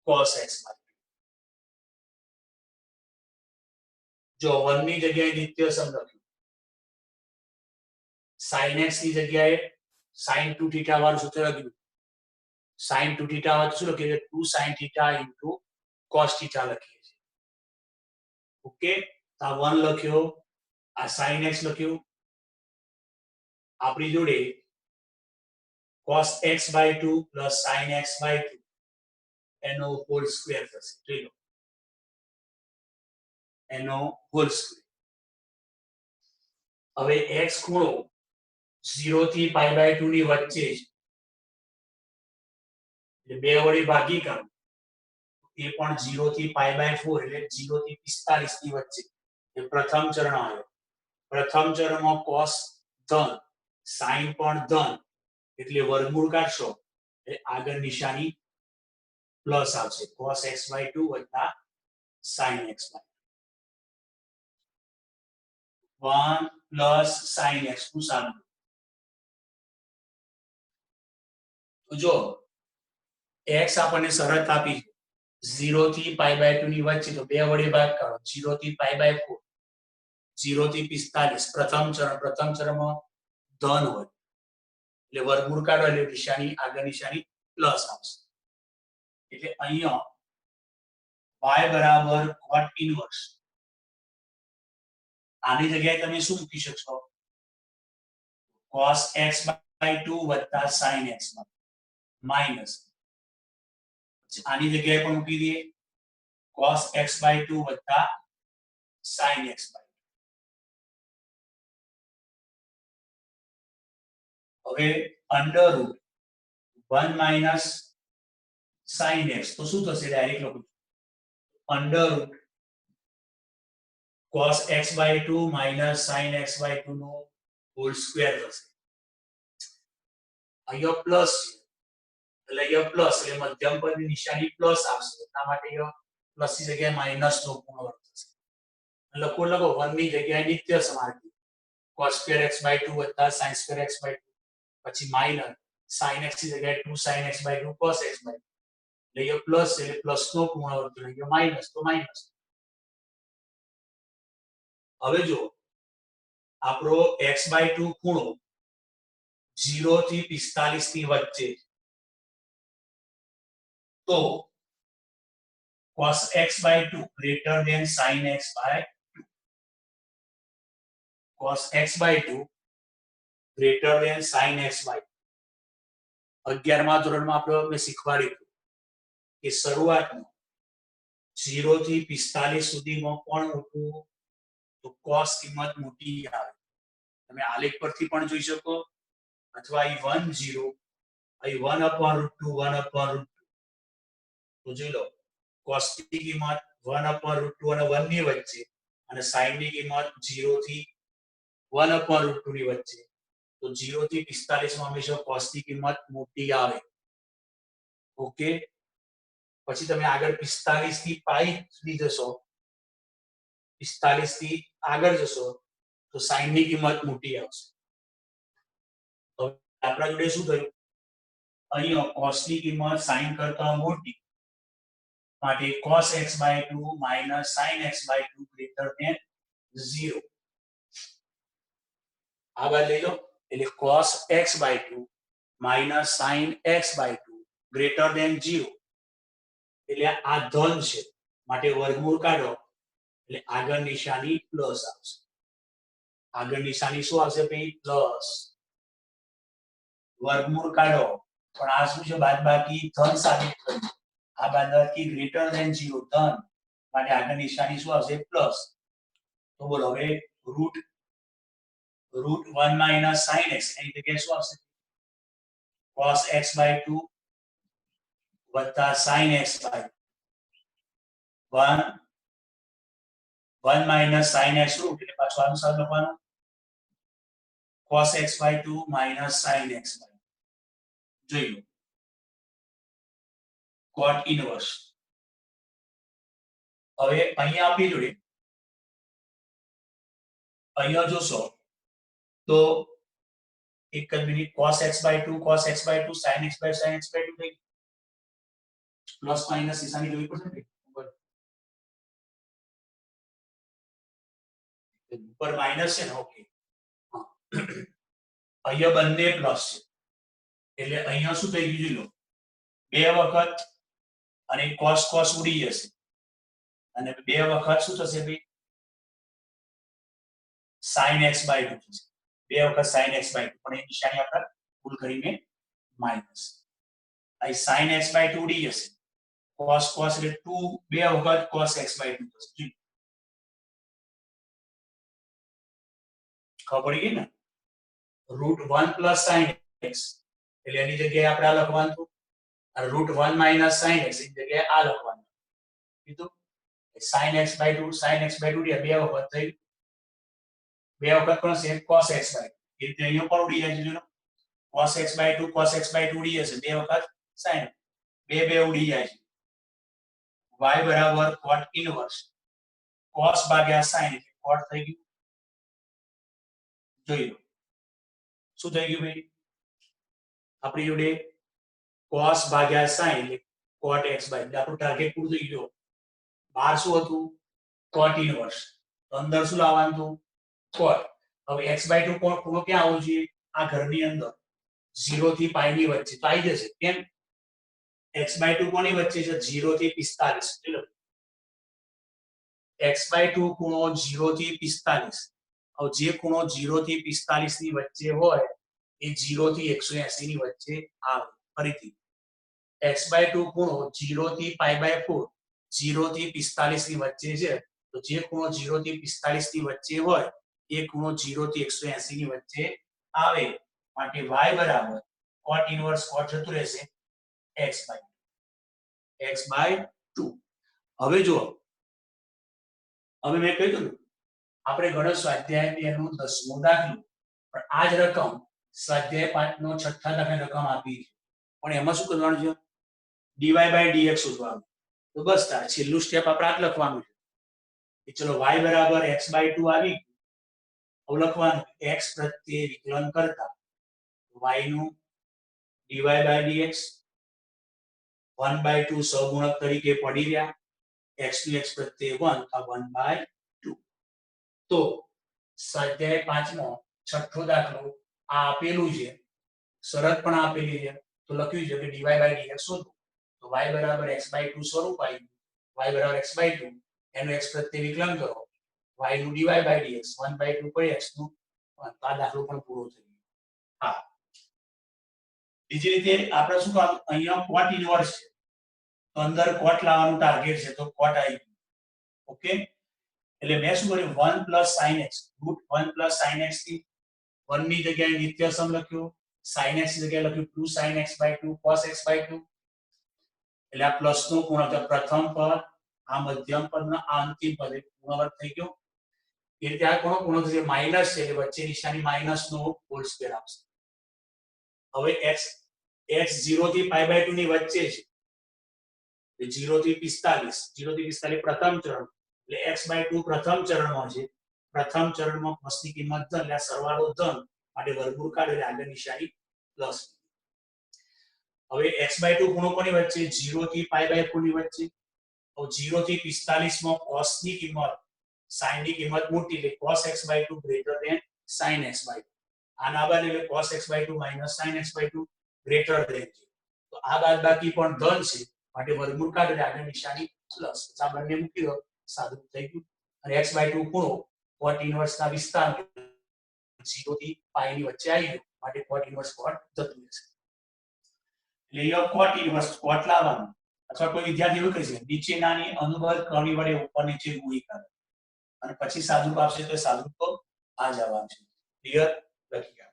cos x/2. જો 1 ની જગ્યાએ નિત્યસમ લખ્યું. sin x ની જગ્યાએ sin 2 θ વાળું સૂત્ર લખ્યું. sin 2 θ વાળું શું લખીએ? 2 sin θ cos θ લખીએ છીએ. ઓકે, આ 1 લખ્યો, આ sin x લખ્યું. આપણી જોડે cos x/2 plus sin x/2 એનો હોલ સ્ક્વેર થશે. જોઈ લો, એનો હોલ સ્ક્વેર. હવે x ખૂણો 0 થી π/2 ની વચ્ચે છે એટલે 2 વડે ભાગી કાઢો. એ પણ 0 થી π/4 એટલે 0 થી 45 ની વચ્ચે. એ પ્રથમ ચરણ આવ્યો. પ્રથમ ચરણમાં cos ધન, sin પણ ધન એટલે વર્ગમૂળ કાઢશો એટલે આગળ નિશાની પ્લસ આવશે. cos x/2 વત્તા sin x/2. 1 plus sin x નું સાદું. તો જો x આપણને શરત આપી 0 થી π/2 ની વચ્ચે, તો 2 વડે ભાગ કરો. 0 થી π/4, 0 થી 45 પ્રથમ ચરણમાં ધન હોય એટલે વર્ગમૂળ કાઢો એટલે નિશાની આગળ નિશાની પ્લસ આવશે. એટલે અહીંયા y બરાબર cot ઇનવર્સ. આની જગ્યાએ તમે શું મૂકી શકશો? cos x/2 વત્તા sin x/2 માઈનસ. આની જગ્યાએ પણ મૂકી દઈએ cos x/2 વત્તા sin x/2. હવે √1 માઈનસ sin x તો શું થશે? ડાયરેક્ટ લખું છું. cos x/2 minus sin x/2 નો હોલ સ્ક્વેર થશે. અહીંયા પ્લસ એટલે અહીંયા પ્લસ એટલે મધ્યમ પદની નિશાની પ્લસ આવશે. એટલા માટે અહીંયા પ્લસ ની જગ્યાએ માઈનસ નો પૂર્ણ વર્ગ થશે. લખો 1 ની જગ્યાએ નિત્ય સમાર્થી cos square x/2 વત્તા sin square x/2 પછી માઈનસ sin x ની જગ્યાએ 2 sin x/2 cos x/2 એટલે અહીંયા પ્લસ એટલે પ્લસ નો પૂર્ણ વર્ગ એટલે અહીંયા માઈનસ તો માઈનસ. હવે જો આપણો x/2 ખૂણો 0 થી 45 ની વચ્ચે તો cos x/2 greater than sin x/2. cos x/2 greater than sin x/2. 11મા ધોરણમાં આપણે શીખવાડ્યું કે શરૂઆતમાં 0 થી 45 સુધીમાં કોણ મોટું? તો cos કિંમત મોટી આવે. તમે આલેખ પરથી પણ જોઈ શકો અથવા અહીં 1 0 અહીં 1/√2 1/√2. તો જોઈ લો cos ની કિંમત 1/√2 અને 1 ની વચ્ચે અને sin ની કિંમત 0 થી 1/√2 ની વચ્ચે. તો 0 થી 45 માં હંમેશા cos ની કિંમત મોટી આવે. ઓકે, પછી તમે આગળ 45 થી પાઈ સુધી જશો, 45 થી આગળ જશો તો sin ની કિંમત મોટી આવશે. તો આપણા જોડે શું થયું, અહીંયા cos ની કિંમત sin કરતા મોટી, માટે cos x/2 - sin x/2 greater than 0. આ બાદ લઈ લો, એટલે cos x/2 - sin x/2 greater than 0. એટલે આ ધન છે, માટે વર્ગમૂળ કાઢો એટલે આગળ નિશાની પ્લસ આવશે. આગળ નિશાની શું આવશે ભાઈ? પ્લસ. વર્ગમૂળ કાઢો પણ આ શું છે? બાદબાકી ધન સાબિત કર્યું. આ બાદબાકી ગ્રેટર ધેન 0 ધન, માટે આગળ નિશાની શું આવશે? પ્લસ. તો બોલો હવે રૂટ 1 - sin x એની જગ્યાએ શું આવશે? cos x/2 વત્તા sin x/2 1 - sin x route, એટલે પાછું આનું સાદ લખવાનું cos x/2 - sin x/2. જોઈ લો cot ઇનવર્સ. હવે અહીંયા આપી જોડે અહીંયા જોશો તો એક જ minute, cos x/2 sin x/sin x/2 થઈ પ્લસ માઈનસ નિશાની જોવી પડશે ને ઉપર માઈનસ છે ને. ઓકે, અહીંયા બંને પ્લસ છે એટલે અહીંયા શું થઈ ગયું? લો બે વખત અને cos cos ઉડી જશે અને બે વખત શું થશે ભાઈ? sin x/2 થશે. બે વખત sin x/2 પણ એ નિશાની આપણે ભૂલ કરીને માઈનસ. આ sin x/2 ઉડી જશે, cos cos એટલે 2 બે વખત cos x/2 થશે. ખબર પડી ગઈ ને? રૂટ 1 + sin x એટલે એની જગ્યાએ આપણે આ લખવાનું હતું, રૂટ 1 - sin x એની જગ્યાએ આ લખવાનું કીધું. sin x/2 બે વખત થઈ, બે વખત પણ સેમ cos x/2 એટલે અહીંયા પણ ઉડી જાય છે. cos x/2 ઉડી જશે, બે વખત sin બે ઉડી જાય છે. y બરાબર cot ઇનવર્સ cos ભાગ્યા sin એટલે cot થઈ ગયું. જોઈ લો શું થઈ ગયું ભાઈ? આપણી જોડે cos ભાગ્યા sin એટલે cot x/2 એટલે આપણું ટાર્ગેટ પૂરું થઈ ગયું. બહાર શું હતું? cot inverse. અંદર શું લાવવાનું હતું? cot. હવે x/2 ખૂણો ક્યાં આવવો જોઈએ? આ ઘરની અંદર 0 થી π ની વચ્ચે તો આવી જશે. કેમ? x/2 કોની વચ્ચે છે? 0 થી 45. ચલો x/2 ખૂણો 0 થી 45. હવે જે ખૂણો 0 થી 45 ની વચ્ચે હોય એ 0 થી 180 ની વચ્ચે આવે. ફરીથી x/2 ખૂણો 0 થી π/4 0 થી 45 ની વચ્ચે છે, તો જે ખૂણો 0 થી 45 ની વચ્ચે હોય એ ખૂણો 0 થી 180 ની વચ્ચે આવે. માટે y બરાબર cot ઇનવર્સ cot જતું રહેશે x/2. હવે જુઓ, હવે મેં કહ્યું ને આપણે ગણો સ્વાધ્યાય 2 નું 10મો દાખલો, પણ આ જ રકમ સ્વાધ્યાય 5 નો છઠ્ઠા દાખલાની રકમ આપી છે, પણ એમાં શું કરવાનું છે? dy/dx શોધવાનું. તો બસ તાર છેલ્લું સ્ટેપ આપણે આ લખવાનું છે. ચલો y બરાબર x/2 આવી ગયું. હવે લખવાનું x પ્રત્યે વિકલન કરતા y નું dy/dx 1/2 સહગુણક તરીકે પડી રહ્યા, x નું x પ્રત્યે 1 આ 1/2. તો સ્વાધ્યાય 5 નો છઠ્ઠો દાખલો આ આપેલું છે, શરત પણ આપેલી છે. તો લખ્યું છે કે dy/dx શોધો. તો y બરાબર x/2 સ્વરૂપ આવ્યું, y બરાબર x/2 એનું x પ્રત્યે વિકલન કરો, y નું dy/dx 1/2 પર x નું 1. આ દાખલો પણ પૂરો થઈ ગયો. હા, બીજી રીતે આપણે શું કામ? અહીંયા cot ઇનવર્સ છે તો અંદર cot લાવવાનું ટાર્ગેટ છે, તો cot આવી ગયું. ઓકે, એટલે મેં શું કર્યું? 1 + sin x route 1 + sin x થી 1 ની જગ્યાએ નિત્યસમ લખ્યું, sin x ની જગ્યાએ લખ્યું 2 sin x/2 cos x/2. એટલે આ પ્લસ નો ગુણક પ્રથમ પદ, આ મધ્યમ પદ ના આ અંતિમ પદ ગુણવર્ગ થઈ ગયો. એ રીતે આ ખૂણો થશે માઇનસ છે એટલે વચ્ચે નિશાની માઇનસ નો હોલ સ્ક્વેર આવશે. હવે x 0 થી π/2 ની વચ્ચે છે. 0 થી 45 પ્રથમ ચરણ એટલે x/2 પ્રથમ ચરણમાં છે. પ્રથમ ચરણમાં cos ની કિંમત ધન એટલે સરવાળો ધન માટે વર્ગમૂળ કાઢો એટલે આગળ નિશાની પ્લસ. હવે x/2 ખૂણો કોની વચ્ચે 0 થી π/4 ની વચ્ચે. તો 0 થી 45 માં cos ની કિંમત sin ની કિંમત મોટી એટલે cos x/2 greater than sin x/2. આના બાદ એટલે cos x/2 sin x/2 greater than. તો આ બાદબાકી પણ ધન છે માટે વર્ગમૂળ કાઢો એટલે આગળ નિશાની પ્લસ. આ બંને મૂકી દો સાદું થઈ ગયું. અને x/2 ખૂણો cot ઇન્વર્સ ના વિસ્તાર 0 થી π ની વચ્ચે આવી ગયો માટે cot ઇન્વર્સ cot જતું રહેશે. એટલે અહીંયા cot ઇન્વર્સ cot લાવવાનું અથવા કોઈ વિદ્યાર્થી એવું કહે છે નીચેનાની અનુબંધ કર્ણી વડે ઉપર નીચે ગુણી કરો અને પછી સાદુરૂપ આપશે તો સાદુરૂપ તો આ જ આવવાનું છે. ક્લિયર? લખી ગયા.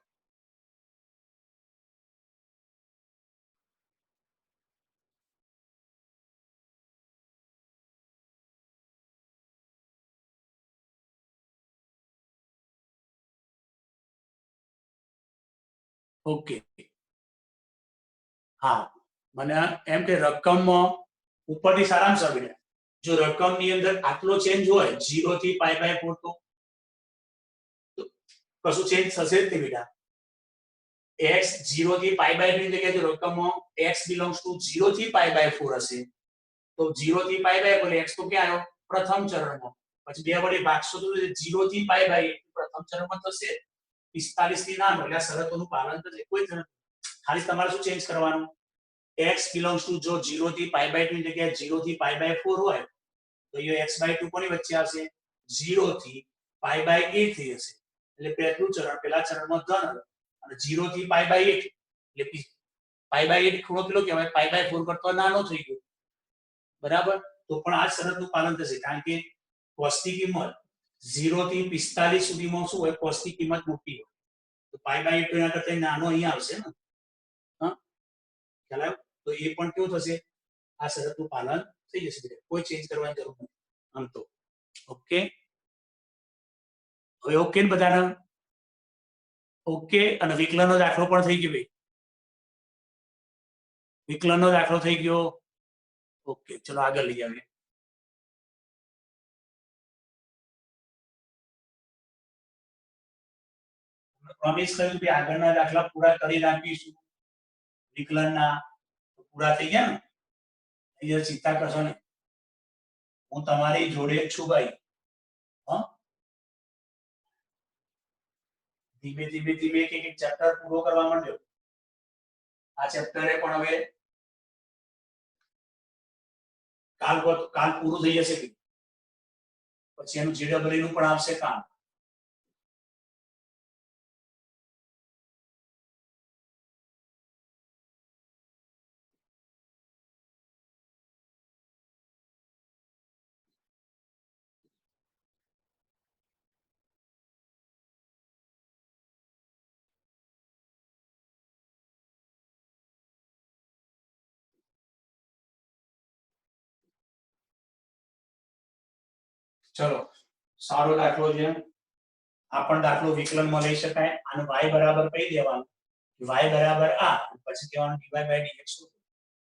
ઓકે. હા મને એમ કે રકમમાં ઉપરથી સારાંશ આવી રહ્યા. જો રકમની અંદર આટલો ચેન્જ હોય 0 થી π/4 તો કશું ચેન્જ થશે જ નહીં બેટા. x 0 થી π/2 ની જગ્યાએ જો રકમમાં x belongs to 0 થી π/4 હશે તો 0 થી π/4 એટલે x તો ક્યાં આવ્યો પ્રથમ ચરણમાં. પછી બે વડે ભાગશો તો 0 થી π/8 પ્રથમ ચરણમાં થશે. 45 થી નાનો એટલે શરતોનું પાલન થશે. કોઈ શરત ખાલી તમારે શું ચેન્જ કરવાનું x belongs to જો 0 થી π/2 ની જગ્યાએ 0 થી π/4 હોય તો એ x/2 કોની વચ્ચે આવશે 0 થી π/8 થઈ હશે. એટલે પહેલું ચરણ પહેલા ચરણમાં ધન અને 0 થી π/8 એટલે π/8 ખૂણો કેટલો કહેવાય π/4 કરતો નાનો થઈ ગયો. બરાબર? તો પણ આ શરતનું પાલન થશે કારણ કે cos ની કિંમત 0 થી 45 સુધીમાં શું હોય cos ની કિંમત મોટી હોય. તો π/8 તો એના કરતા નાનો અહીંયા આવશે ને. હા ખ્યાલ આવ્યો? તો એ પણ કેવું થશે આ શરતનું પાલન થઈ જશે. કોઈ ચેન્જ કરવાની જરૂર નથી આમ તો. ઓકે હવે ઓકે ને બધાને? ઓકે. અને વિકલનનો દાખલો પણ થઈ ગયો ભાઈ. વિકલનનો દાખલો થઈ ગયો. ઓકે ચલો આગળ લઈ આવીએ. પ્રોમિસ કર્યું કે આગળના દાખલા પૂરા કરી નાખીશું. વિકલનના પૂરા થઈ ગયા ને અહીંયા ચિંતા કરશો ને હું તમારી જોડે જ છું ભાઈ. હા ધીમે ધીમે ધીમે એક એક ચેપ્ટર પૂરો કરવા માંડ્યો. આ ચેપ્ટરે પણ હવે કાલ પૂરું થઈ જશે પછી એનું જીડબ્લ્યુ નું પણ આવશે કામ. ચલો સારો દાખલો છે. આ પણ દાખલો વિકલનમાં લઈ શકાય. આનો y બરાબર કહી દેવાનું y બરાબર આ પછી કહેવાનું dy/dx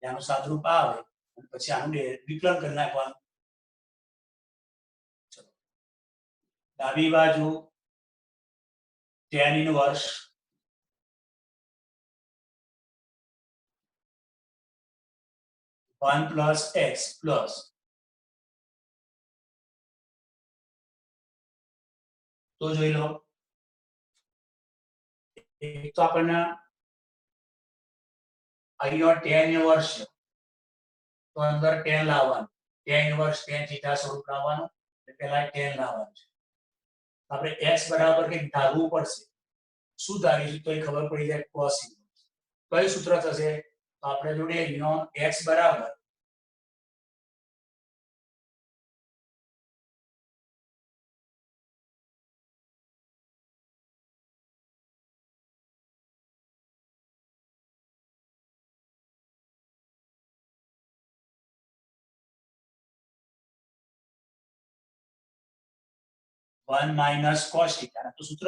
એનું સાદુરૂપ આવે પછી આનું વિકલન કરી નાખવાનું. ચલો ડાબી બાજુ tan inverse one plus x plus તો જોઈ લો એક તો આપણને અહીંયા tan ઇનવર્સ છે તો અંદર tan લાવવાનું tan ઇનવર્સ tan થીટા સ્વરૂપ લાવવાનું એટલે પહેલા tan લાવવાનું છે. આપણે x બરાબર કંઈક ધારવું પડશે. શું ધારીશું તો એ ખબર પડી જાય cos ઇનવર્સ. કયું સૂત્ર થશે તો આપણે જોડે અહીંયા x બરાબર 1 માઇનસ cos થીટા તો સૂત્ર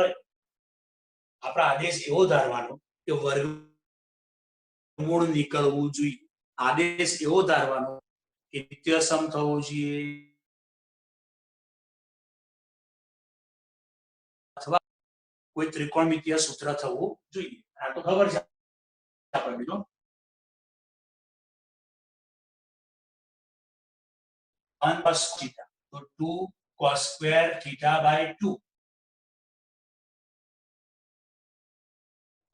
આપણા આદેશ એવો ધારવાનો કે વર્ગમૂળ નીકળવું જોઈએ. આદેશ એવો ધારવાનો કે નિત્ય સમ થવો જોઈએ અથવા કોઈ ત્રિકોણમિતીય સૂત્ર થવું જોઈએ. આ તો ખબર છે આપણને. જો 1 cos theta તો 2 cos square theta by 2.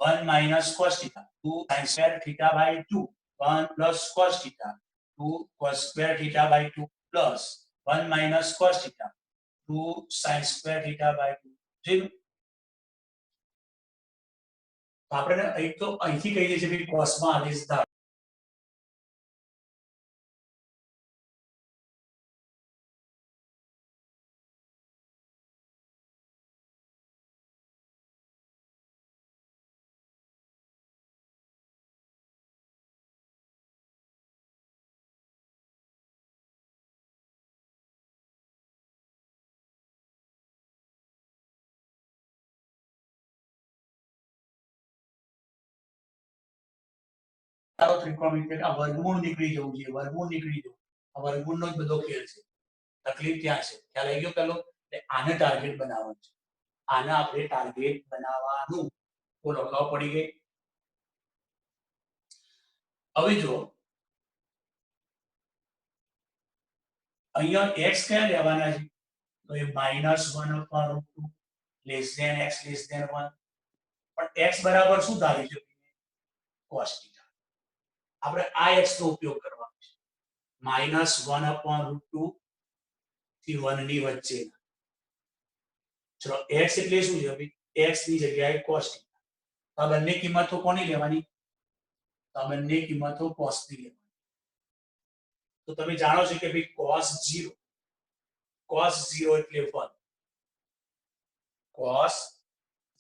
1 minus cos theta 2 sin square theta by 2. 1 plus cos theta 2 cos square theta by 2 plus 1 minus cos theta 2 sin square theta by 2. જોયું? તો આપણે અહીં તો અહીંથી કહી દઈએ છીએ કે cos માં આદેશ ધારો. તારો ત્રિકોણમિતિય આ વર્ગમૂળ નીકળી જવું જોઈએ. વર્ગમૂળ નીકળી જવું આ વર્ગમૂળનો જ બધો ખેલ છે. તકલીફ ત્યાં છે. ખ્યાલ આવી ગયો પેલો? આને ટાર્ગેટ બનાવવાનું છે. આને આપણે ટાર્ગેટ બનાવવાનું. બોલો ખબર પડી ગઈ? હવે જો અહીંયા x ક્યાં લેવાના છે? તો એ -1/√2 less than x less than 1. પણ x બરાબર શું ધારી છે? cos θ. આપણે આ x નો ઉપયોગ કરવાનો છે. -1/√2 થી 1 ની વચ્ચે. ચલો x એટલે શું છે? x ની જગ્યાએ cos θ. આ બંને કિંમતો કોની લેવાની? આ બંને કિંમતો cos ની લેવાની. તો તમે જાણો છો કે ભાઈ cos 0 એટલે 1. cos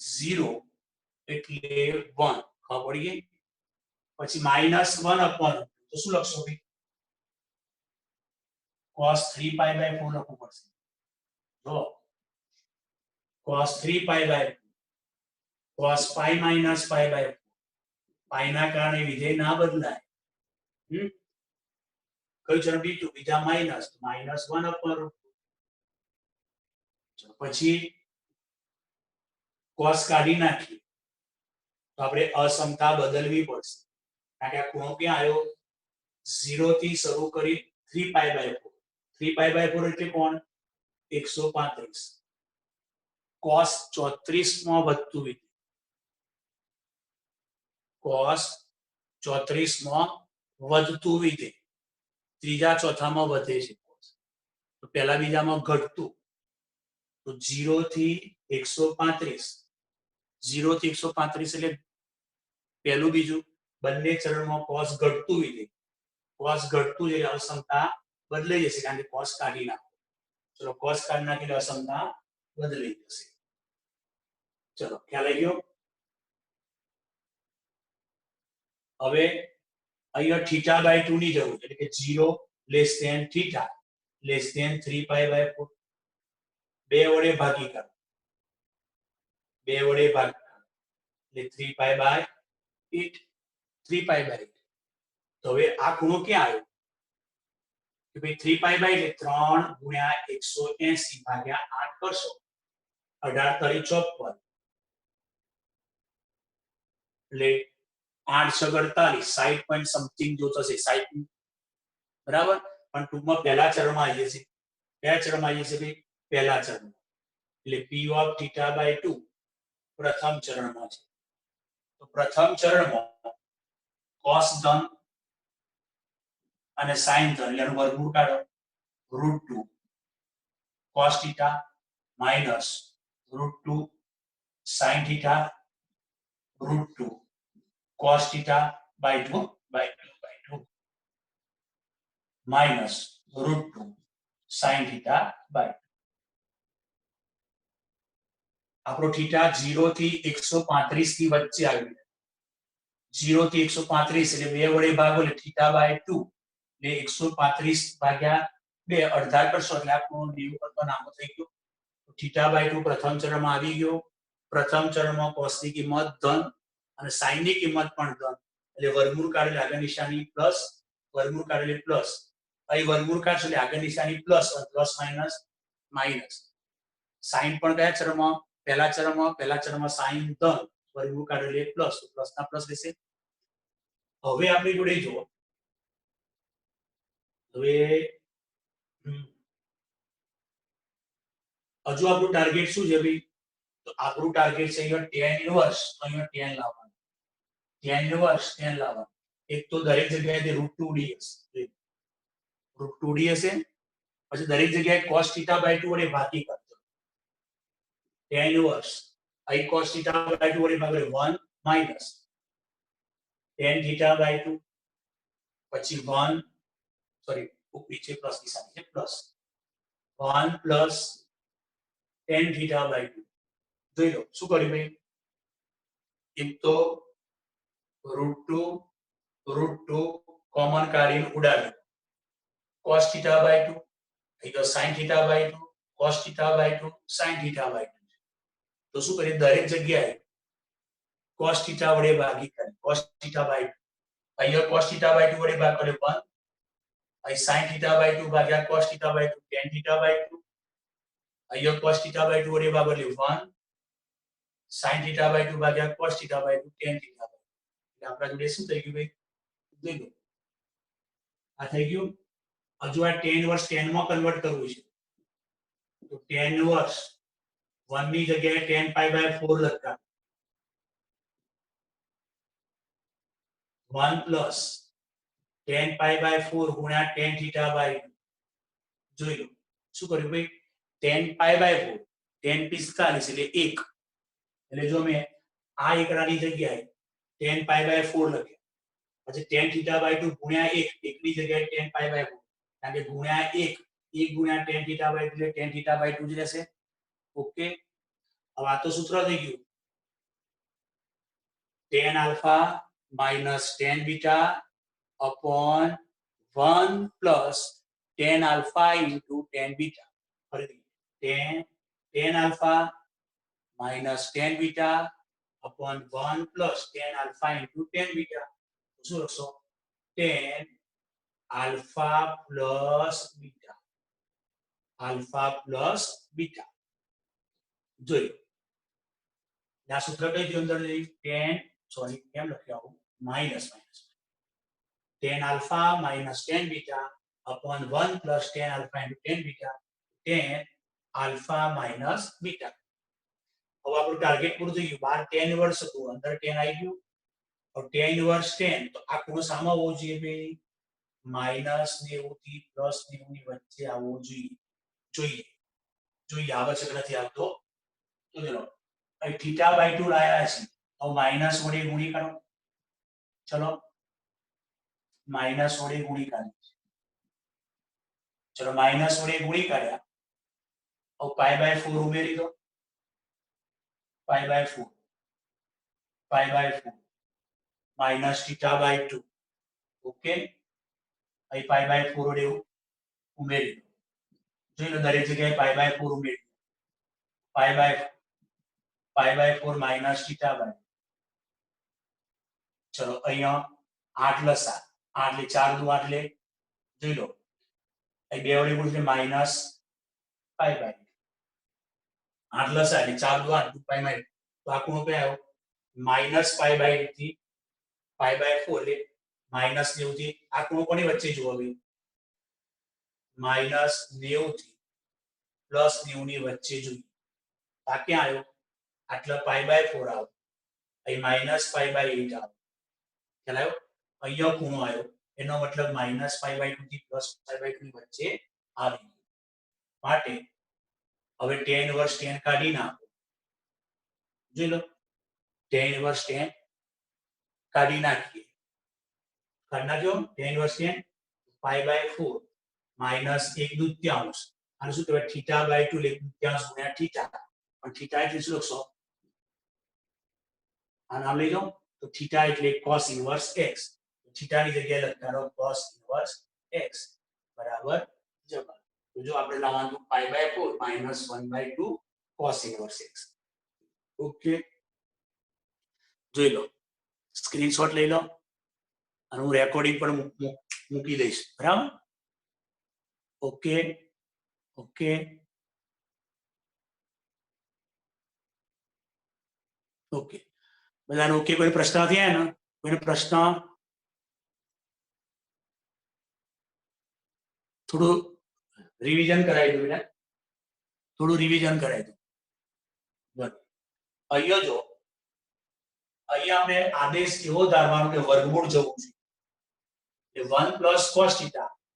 0 એટલે 1. ખબર પડી ગઈ? પછી -1/√2 તો શું લખશો ભાઈ? cos 3π/4 લખવું પડશે. જો cos 3π/4 cos π - π/4 પાઈ ના કારણે વિધેય ના બદલાય. કયું ચરણ બીજું? બીજા -1/√2. પછી cos કાઢી નાખીએ તો આપણે અસમતા બદલવી પડશે. કારણ કે આ ખૂણો ક્યાં આવ્યો? 0 થી શરૂ કરી 3π/4. 3π/4 એટલે કોણ? 135. cos 34 માં વધતું વિધેય. cos 34 માં વધતું વિધેય. ત્રીજા ચોથામાં વધે છે. તો પહેલા બીજામાં ઘટતું. તો 0 થી 135. 0 થી 135 એટલે પહેલું બીજું બંને ચરણમાં cos ઘટતું વિધેય. cos ઘટતું એટલે અસમતા બદલાઈ જશે કારણ કે cos કાઢી નાખો. ચલો cos કાઢી નાખીને અસમતા બદલાઈ જશે. ચલો ખ્યાલ આવી ગયો? હવે અહીંયા θ/2 ની જરૂર એટલે કે 0 લેસ ધેન θ લેસ ધેન 3π/4. 2 વડે ભાગી કરો. 2 વડે ભાગી એટલે 3π/8. 3π/8. તો હવે આ ખૂણો ક્યાં આવ્યો? કે ભાઈ 3π/8 એટલે 3 × 180/8 કરશો. 18 × 3 = 54. એટલે 8 × 6 = 48. 60 પોઈન્ટ સમથિંગ જો થશે. 60 બરાબર. પણ ટૂંકમાં પહેલા ચરણમાં આવીએ છીએ. કયા ચરણમાં આવીએ છીએ? પહેલા ચરણમાં. એટલે p of θ/2 પ્રથમ ચરણમાં છે. તો પ્રથમ ચરણમાં cos ધન અને sin ધન એટલે વર્ગમૂળ કાઢો. √2 cos θ -√2 sin θ √2 cos θ/2 -√2 sin θ/2. આપણો θ 0 થી 135 ની વચ્ચે આવ્યું. 0 થી 135 એટલે 2 વડે ભાગો એટલે θ/2 એટલે 135/2 અડધા કરશો એટલે આપણો 90 કરતો નાનો થઈ ગયો. તો θ/2 પ્રથમ ચરણમાં આવી ગયો. પ્રથમ ચરણમાં cos ની કિંમત ધન અને sin ની કિંમત પણ ધન, એટલે વર્ગમૂળ કાઢેલી આગળ નિશાની પ્લસ, વર્ગમૂળ કાઢેલી પ્લસ, અહીં વર્ગમૂળ કાઢશો એટલે આગળ નિશાની plus, plus minus minus. sin પણ કયા ચરણમાં? પહેલા ચરણમાં sin ધન, વર્ગમૂળ કાઢેલી પ્લસ, પ્લસ ના પ્લસ રહેશે. હવે આપણી જોડે જુઓ, હવે હજુ આપણું ટાર્ગેટ શું છે ભાઈ? તો આપણું ટાર્ગેટ છે અહીંયા tan ઇન્વર્સ, અહીંયા tan લાવવાનું, tan ઇન્વર્સ tan લાવવાનું. એક તો દરેક જગ્યાએ √2d હશે, √2d હશે. પછી દરેક જગ્યાએ cos θ/2 વડે ભાગી કરજો. tan ઇન્વર્સ અહીં cos θ/2 વડે ભાગે 1 માઈનસ tan θ/2, પછી 1 સોરી નીચે પ્લસ નિશાની છે, પ્લસ 1 પ્લસ tan θ/2. જોઈ લો શું કર્યું ભાઈ? એક તો √2 કોમન કાઢીને ઉડાડી, cos θ/2 અહીં તો sin θ/2, cos θ/2 sin θ/2. તો શું કરીએ? દરેક જગ્યાએ cos θ વડે ભાગી કરીએ, cos θ/2. અહીંયા cos θ/2 વડે ભાગ કરે 1, અહીં sin θ/2 ભાગ્યા cos θ/2 tan θ/2. અહીંયા cos θ/2 વડે ભાગ એટલે 1, sin θ/2 ભાગ્યા cos θ/2 tan θ/2. એટલે આપણા જોડે શું થઈ ગયું ભાઈ? જોઈ લો આ થઈ ગયું. હજુ આ tan ઇન્વર્સ tan માં કન્વર્ટ કરવું છે, તો tan ઇન્વર્સ 1 ની જગ્યાએ tan π/4 લખતા, 1 પ્લસ tan π/4 ગુણ્યા tan θ/2. જોઈ લો શું કર્યું ભાઈ? tan π/4 tan 45 એટલે 1, એટલે જો મેં આ એકડાની જગ્યાએ tan π/4 લખ્યા, પછી tan θ/2 ગુણ્યા 1, એકની જગ્યાએ tan π/4, કારણ કે ગુણ્યા 1 ગુણ્યા tan θ/2 એટલે tan θ/2 જ રહેશે. ઓકે, હવે આ તો સૂત્ર થઈ ગયું. tan alpha minus tan beta upon 1 plus tan alpha into tan beta. ફરીથી tan alpha minus tan beta upon 1 plus tan alpha into tan beta. શું લખશો? tan alpha plus beta, alpha plus beta. જોઈ આ સૂત્ર કઈ ગયું અંદર? tan sorry કેમ લખ્યું આવું? Minus tan alpha minus tan beta upon 1 plus tan alpha into tan beta, tan alpha minus beta. હવે આપણું ટાર્ગેટ પૂરું થઈ ગયું. બહાર tan ઇન્વર્સ હતું, અંદર tan આવી ગયું. હવે tan ઇન્વર્સ tan, તો આ ખૂણો સામો આવવો જોઈએ ભાઈ? -90 થી +90 ની વચ્ચે આવવો જોઈએ. જોઈએ આવે છે કે નથી આવતો? તો ચલો અહીં θ/2 લાયા છે, હવે માઈનસ વડે ગુણી કરો. ચલો માઈનસ વડે ગુણી કાઢીએ. ચલો માઈનસ વડે ગુણી કાઢ્યા. હવે π/4 ઉમેરી દો. π/4 માઈનસ θ/2. ઓકે, અહીં π/4 વડે ઉમેરી દો. જોઈ લો દરેક જગ્યાએ π/4 ઉમેરી દો. π/4 માઈનસ θ/2. ચલો અહીંયા 8 લસા, 8 એટલે 4 દુ 8 એટલે જોઈ લો અહીં 2 વડે ગુણ્યા માઈનસ π/2. 8 લસા એટલે 4 દુ 8, 2 π/2. તો આ ખૂણો કયો આવ્યો? માઈનસ π/2 થી π/4 એટલે માઈનસ 90 થી. આ ખૂણો કોની વચ્ચે જુઓ ભાઈ? માઈનસ 90 થી પ્લસ 90 ની વચ્ચે જોઈએ. આ ક્યાં આવ્યો? આટલા π/4 આવ્યો, અહીં માઈનસ π/8 આવ્યો. ખ્યાલ આવ્યો? અહીંયા ખૂણો આવ્યો, એનો મતલબ માઈનસ π/2 થી પ્લસ π/2 ની વચ્ચે આવી ગયો. માટે હવે tan ઇન્વર્સ tan કાઢી નાખો. જોઈ લો tan ઇન્વર્સ tan કાઢી નાખીએ. કાઢી નાખ્યો tan ઇન્વર્સ tan π/4 માઈનસ 1/2. આને શું કહેવાય? θ/2 એટલે 1/2 ગુણ્યા θ. પણ θ એટલે શું લખશો? આ નામ લઈ લો તો θ એટલે cos ઇન્વર્સ x. θ ની જગ્યાએ લખતા રહો cos ઇન્વર્સ x બરાબર જવાબ. તો જો આપણે લાવવાનું π/4 -1/2 cos ઇનવર્સ x. ઓકે, જોઈ લો, સ્ક્રીનશોટ લઈ લો અને હું રેકોર્ડિંગ પર મૂકી દઈશ. બરાબર? ઓકે ઓકે ઓકે, બધાને ઓકે? કોઈ પ્રશ્ન નથી આવ્યા ને? કોઈને પ્રશ્ન? થોડું રિવિઝન કરાવી દઉં બેટા, થોડું રિવિઝન કરાવી દઉં. બરાબર, અહીંયા જો, અહીંયા અમે આદેશ એવો ધારવાનો કે વર્ગમૂળ જવું છે. 1 plus cos θ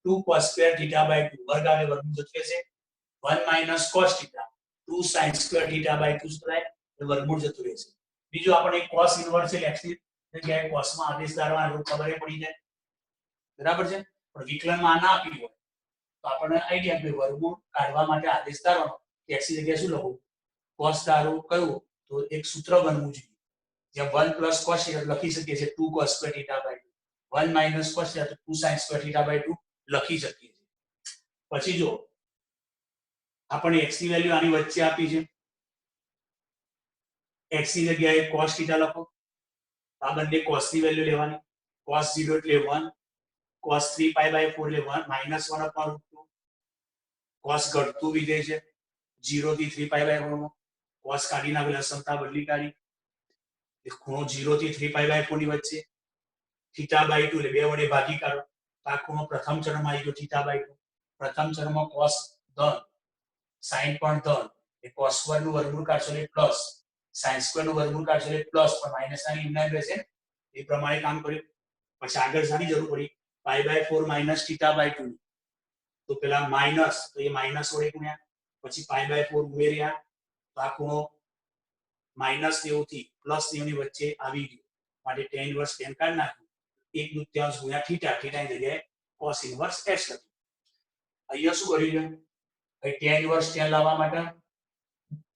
2 cos square θ by 2 વર્ગ આવે વર્ગમૂળ જતું રહેશે. 1 minus cos θ 2 sin square θ by 2 શું થાય? એ વર્ગમૂળ જતું રહેશે. બીજું આપણે cos ઇનવર્સ x ની જગ્યાએ cos માં આદેશ ધારવાનો ખબર પડી જાય. બરાબર છે? પણ વિકલનમાં ના આપ્યું હોય તો આપણને આઈડિયા કે વર્ગમૂળ કાઢવા માટે આદેશ ધારવાનો કે x ની જગ્યાએ શું લખું? cos ધારો કયું? તો એક સૂત્ર બનવું જોઈએ. જ્યાં 1 પ્લસ cos θ લખી શકીએ છીએ 2 cos square θ by 2. 1 minus cos θ તો 2 sin સ્ક્વેર θ બાય 2 લખી શકીએ છીએ. પછી જો આપણે x ની વેલ્યુ આની વચ્ચે આપી છે, x ની જગ્યાએ cos θ લખો. આ બંને cos ની વેલ્યુ લેવાની. cos 0 એટલે 1, cos 3 pi by 4 એટલે 1 -1 upon √2. cos ઘટતું વિધેય છે 0 થી 3 pi by 4 માં. cos કાઢી નાખેલા સમતા બદલી કાઢી. ખૂણો 0 થી 3 pi by 4 ની વચ્ચે. θ by 2 એટલે 2 વડે ભાગી કાઢો. આ ખૂણો પ્રથમ ચરણમાં આવી ગયો θ by 2. પ્રથમ ચરણમાં cos ધન, sin પણ ધન. એ cos સ્ક્વેર નું વર્ગમૂળ કાઢશો એટલે પ્લસ, sin સ્ક્વેર નું વર્ગમૂળ કાઢશો એટલે પ્લસ, પણ માઈનસ ના નિયમ રહેશે. એ પ્રમાણે કામ કર્યું. પછી આગળ શાની જરૂર પડી? pi by 4 minus θ by 2. તો પેલા માઈનસ, તો એ માઈનસ વડે ગુણ્યા, પછી pi by 4 ઉમેર્યા, તો આ ખૂણો -90 થી +90 ની વચ્ચે આવી ગયો. માટે tan ઇન્વર્સ tan કાઢી નાખ્યું. 1/2 ગુણ્યા θ, θ ની જગ્યાએ cos ઇન્વર્સ x લખ્યું. અહીંયા શું કર્યું છે? tan ઇન્વર્સ tan લાવવા માટે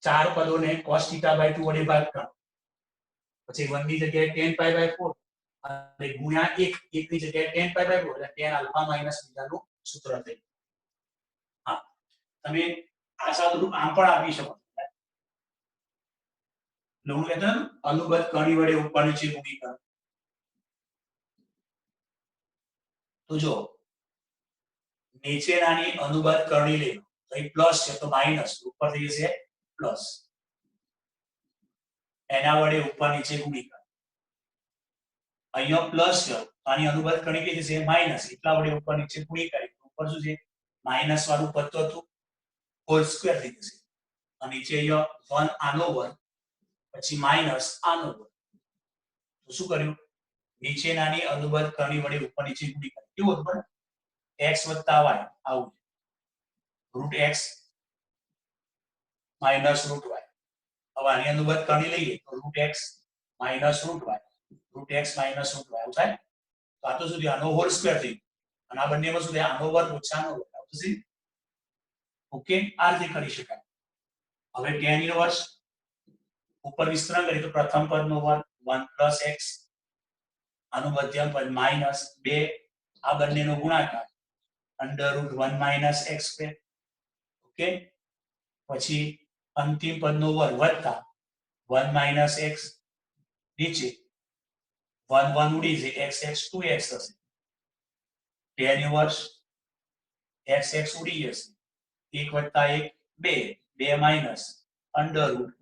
ચાર પદોને cos θ by 2 વડે ભાગતા. પછી 1 ની જગ્યાએ tan pi by 4 અને ગુણ્યા 1, 1 ની જગ્યાએ tan pi by 4 એટલે tan આલ્ફા માઈનસ બીટાનું સૂત્ર થઈ. હા, તમે આ સાદું આમ પણ આપી શકો. હું કહેતો અનુબદ્ધ કણી વડે ઉપર નીચે ગુણીકાર. તો જો નીચેનાની અનુબદ્ધ કરણી લે, તો અહીં પ્લસ છે તો માઈનસ, ઉપર થઈ જશે પ્લસ. એના વડે ઉપર નીચે ગુણીકાર. અહીંયા પ્લસ છે, આની અનુબદ્ધ કરણી કઈ થશે? માઈનસ. એટલા વડે ઉપર નીચે ગુણીકાર. ઉપર શું છે? માઈનસ વાળું પદ તો હતું, હોલ સ્ક્વેર થઈ જશે. અને નીચે અહીંયા 1 આનો વર્ગ, પછી માઈનસ આનો વર્ગ. તો શું કર્યું? નીચેનાની અનુબદ્ધ કરણી વડે ઉપર નીચે ગુણીકાર. કેવું હતું? x + y આવું √x - √y. હવે આની અનુબદ્ધ કરણી લઈએ તો √x - √y, √x - √y આવું થાય. તો આ તો શું થયું? આનો હોલ સ્ક્વેર થઈ ગયો. અને આ બંનેમાં શું થાય? આનો વર્ગ ઓછા આનો વર્ગ આવું થશે. ઓકે, આ રીતે કરી શકાય. હવે tan ઇન્વર્સ ઉપર વિસ્તરણ કરીએ તો પ્રથમ પદનો વર્ગ 1 + x, આનું મધ્યમ પદ -2, આ બંનેનો ગુણાકાર √1 - x². ઓકે, પછી અંતિમ પદનો વર્ગ વત્તા 1 - x, નીચે 1 1 ઉડી જશે, x 2x થશે. tan ઇન્વર્સ x ઉડી જશે, 1 + 1 2, 2 માઈનસ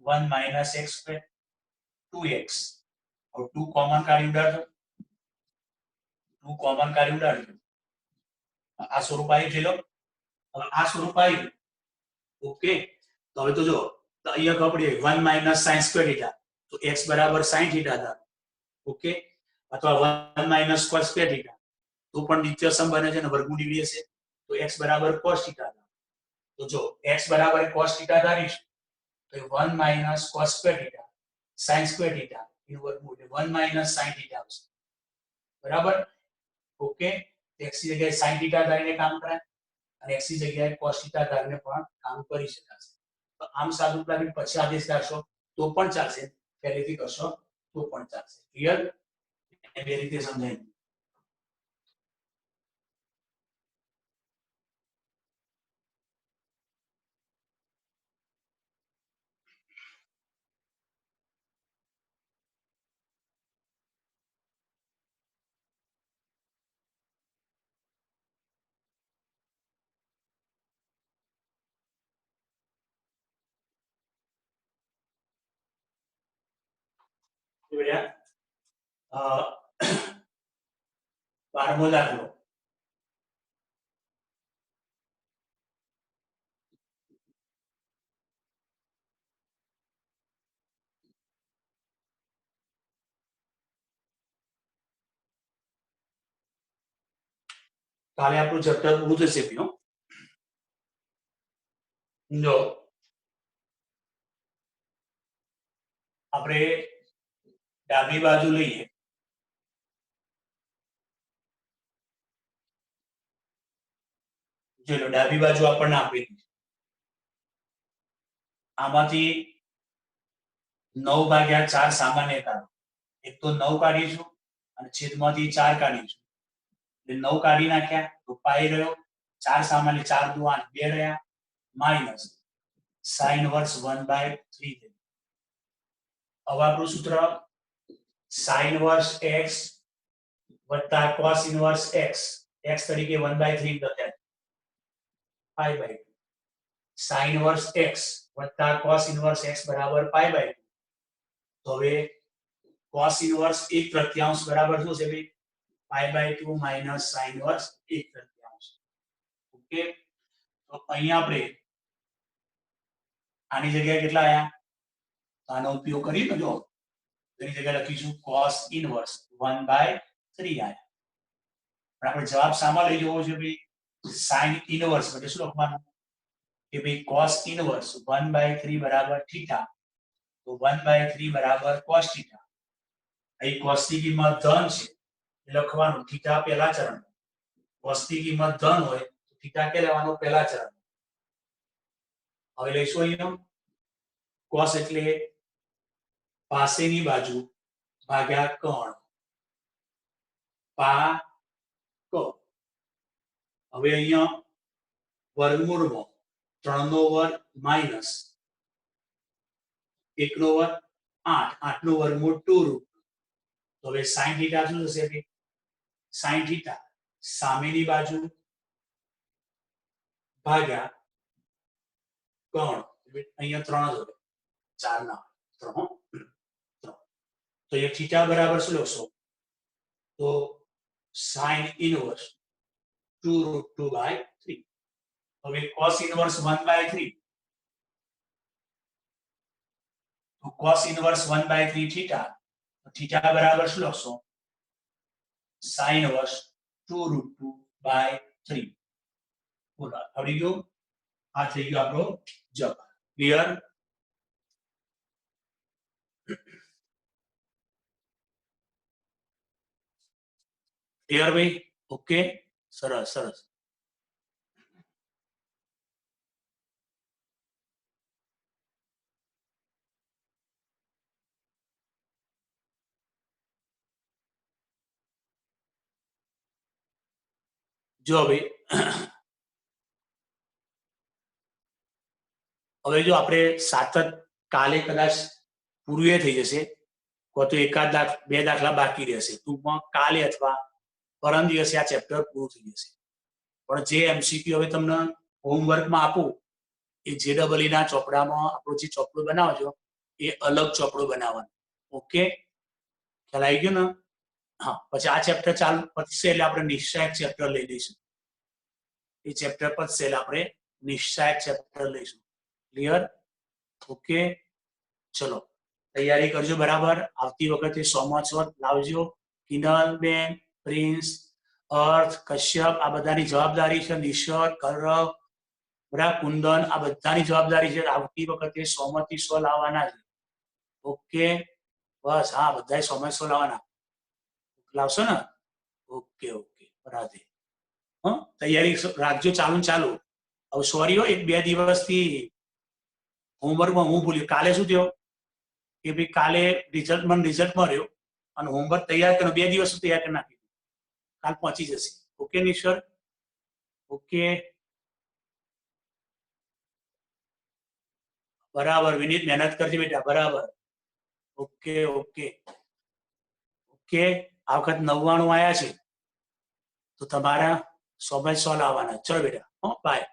√1 - x², 2x. હવે 2 કોમન કાઢી ઉડાડો, 2 કોમન કાઢી ઉડાડો. આ સ્વરૂપ આવી છે. લો, હવે આ સ્વરૂપ આવ્યું. ઓકે, તો હવે તો જો, તો અહીંયા ખબર પડી 1 - sin² θ, તો x = sin θ હતા. ઓકે, અથવા 1 - cos² θ, તો પણ નિત્યસમ બને છે અને વર્ગમૂળ નીકળી જશે. તો x = cos θ હતા. તો જો x = cos θ ધારીશ તો 1 - cos² θ sin² θ એનું વર્ગમૂળ 1 - sin θ આવશે. બરાબર? ઓકે, x ની જગ્યાએ sin θ ધારીને કામ કરાય અને x ની જગ્યાએ cos θ ધારીને પણ કામ કરી શકાશે. તો આમ સાદું પ્લાન પછી આદેશ ધારશો તો પણ ચાલશે, પહેલેથી કરશો તો પણ ચાલશે. ક્લિયર? એ બે રીતે સમજાય. बेटा 12મો દાખલો કાલે આપણું ચેપ્ટર પૂરું થશે પીઓ જો આપણે ડાબી બાજુ લઈએ ચલો ડાબી બાજુ આપણને આપી દીધી આમાંથી 9/4 સામાન્ય કાઢો એક તો 9 કાઢીશું અને છેદમાંથી 4 કાઢીશું એટલે 9 કાઢી નાખ્યા તો પાઈ રહ્યો 4 સામાન્ય 4 દુ 8 2 રહ્યા માઈનસ sin વર્સ 1/3 હવે આપણું સૂત્ર sin વર્સ x વત્તા cos ઇનવર્સ x તરીકે 1/3 લખ્યા પાઈ બાય sin વર્સ x વત્તા cos ઇનવર્સ x બરાબર પાઈ બાય તો હવે cos ઇનવર્સ 1/3 બરાબર શું છે ભાઈ પાઈ બાય 2 માઈનસ sin વર્સ 1/3 ઓકે તો અહીંયા આપણે આની જગ્યાએ કેટલા આયા આનો ઉપયોગ કરીને જો એની જગ્યાએ લખીશું cos ઇનવર્સ 1/3 આયા પણ આપણે જવાબ સામા લઈ જવો છે ભાઈ sin ઇનવર્સ એટલે શું લખવાનું કે ભાઈ cos ઇનવર્સ 1/3 બરાબર થીટા તો 1/3 બરાબર cos થીટા અહીં cos ની કિંમત ધન છે લખવાનું થીટા પહેલા ચરણ cos ની કિંમત ધન હોય તો થીટા કે લેવાનો પહેલા ચરણ હવે લઈશું અહીંયા cos એટલે પાસેની બાજુ ભાગ્યા કોણ પા કો હવે અહીંયા વર્ગમૂળમાં 3 નો વર્ગ માઈનસ 1 નો વર્ગ 8 8 નો વર્ગમૂળ 2 રૂટ તો હવે sin થીટા શું થશે કે sin થીટા સામેની બાજુ ભાગ્યા કોણ અહીંયા 3 જોડે 4 ના 3 તો ये थीटा बराबर શું લખશો તો sin ઇનવર્સ 2√2/3 હવે cos ઇનવર્સ 1/3 તો cos ઇનવર્સ 1/3 થીટા થીટા બરાબર શું લખશો sin ઇનવર્સ 2√2/3 બોલો આવડી ગયું આ થઈ ગયો આપણો જવાબ ક્લિયર ક્લિયર ભાઈ ઓકે સરસ સરસ જો ભાઈ હવે જો આપણે સાતત કાલે કદાચ પૂરું એ થઈ જશે તો એકાદ બે દાખલા બાકી રહેશે ટૂંકમાં કાલે અથવા પરમ દિવસે આ ચેપ્ટર પૂરું થઈ જશે પણ જે એમસીક્યુ હવે તમને હોમવર્કમાં આપું એ JEE ના ચોપડામાં આપણો જે ચોપડો બનાવજો એ અલગ ચોપડો બનાવવાનો ઓકે ખ્યાલ આવી ગયો ને હા પછી આ ચેપ્ટર ચાલુ પતશે એટલે આપણે નિશ્ચય ચેપ્ટર લઈ લઈશું એ ચેપ્ટર પતશે એટલે આપણે નિશ્ચય ચેપ્ટર લઈશું ક્લિયર ઓકે ચલો તૈયારી કરજો બરાબર આવતી વખતે 100 લાવજો કિનલ બેન પ્રિન્સ અર્થ કશ્યપ આ બધાની જવાબદારી છે નિશ્ચય કરવ બરાબર કુંદન આ બધાની જવાબદારી છે આવતી વખતે 100 થી 100 લાવવાના છે ઓકે બસ હા બધાએ 100 લાવવાના લાવશો ને ઓકે ઓકે બરાબર હા તૈયારી રાખજો ચાલુ હવે સોરી હો એક બે દિવસથી હોમવર્કમાં હું ભૂલ્યો કાલે શું થયો કે ભાઈ કાલે રિઝલ્ટ મળ્યો અને હોમવર્ક તૈયાર કર્યો 2 દિવસ તૈયાર કરી નાખ્યું કાલ પહોંચી જશે ઓકે નિશ્ચર ઓકે બરાબર વિનીત મહેનત કરજે બેટા બરાબર ઓકે ઓકે ઓકે આ વખત 99 આયા છે તો તમારા 100 લાવવાના ચલો બેટા બાય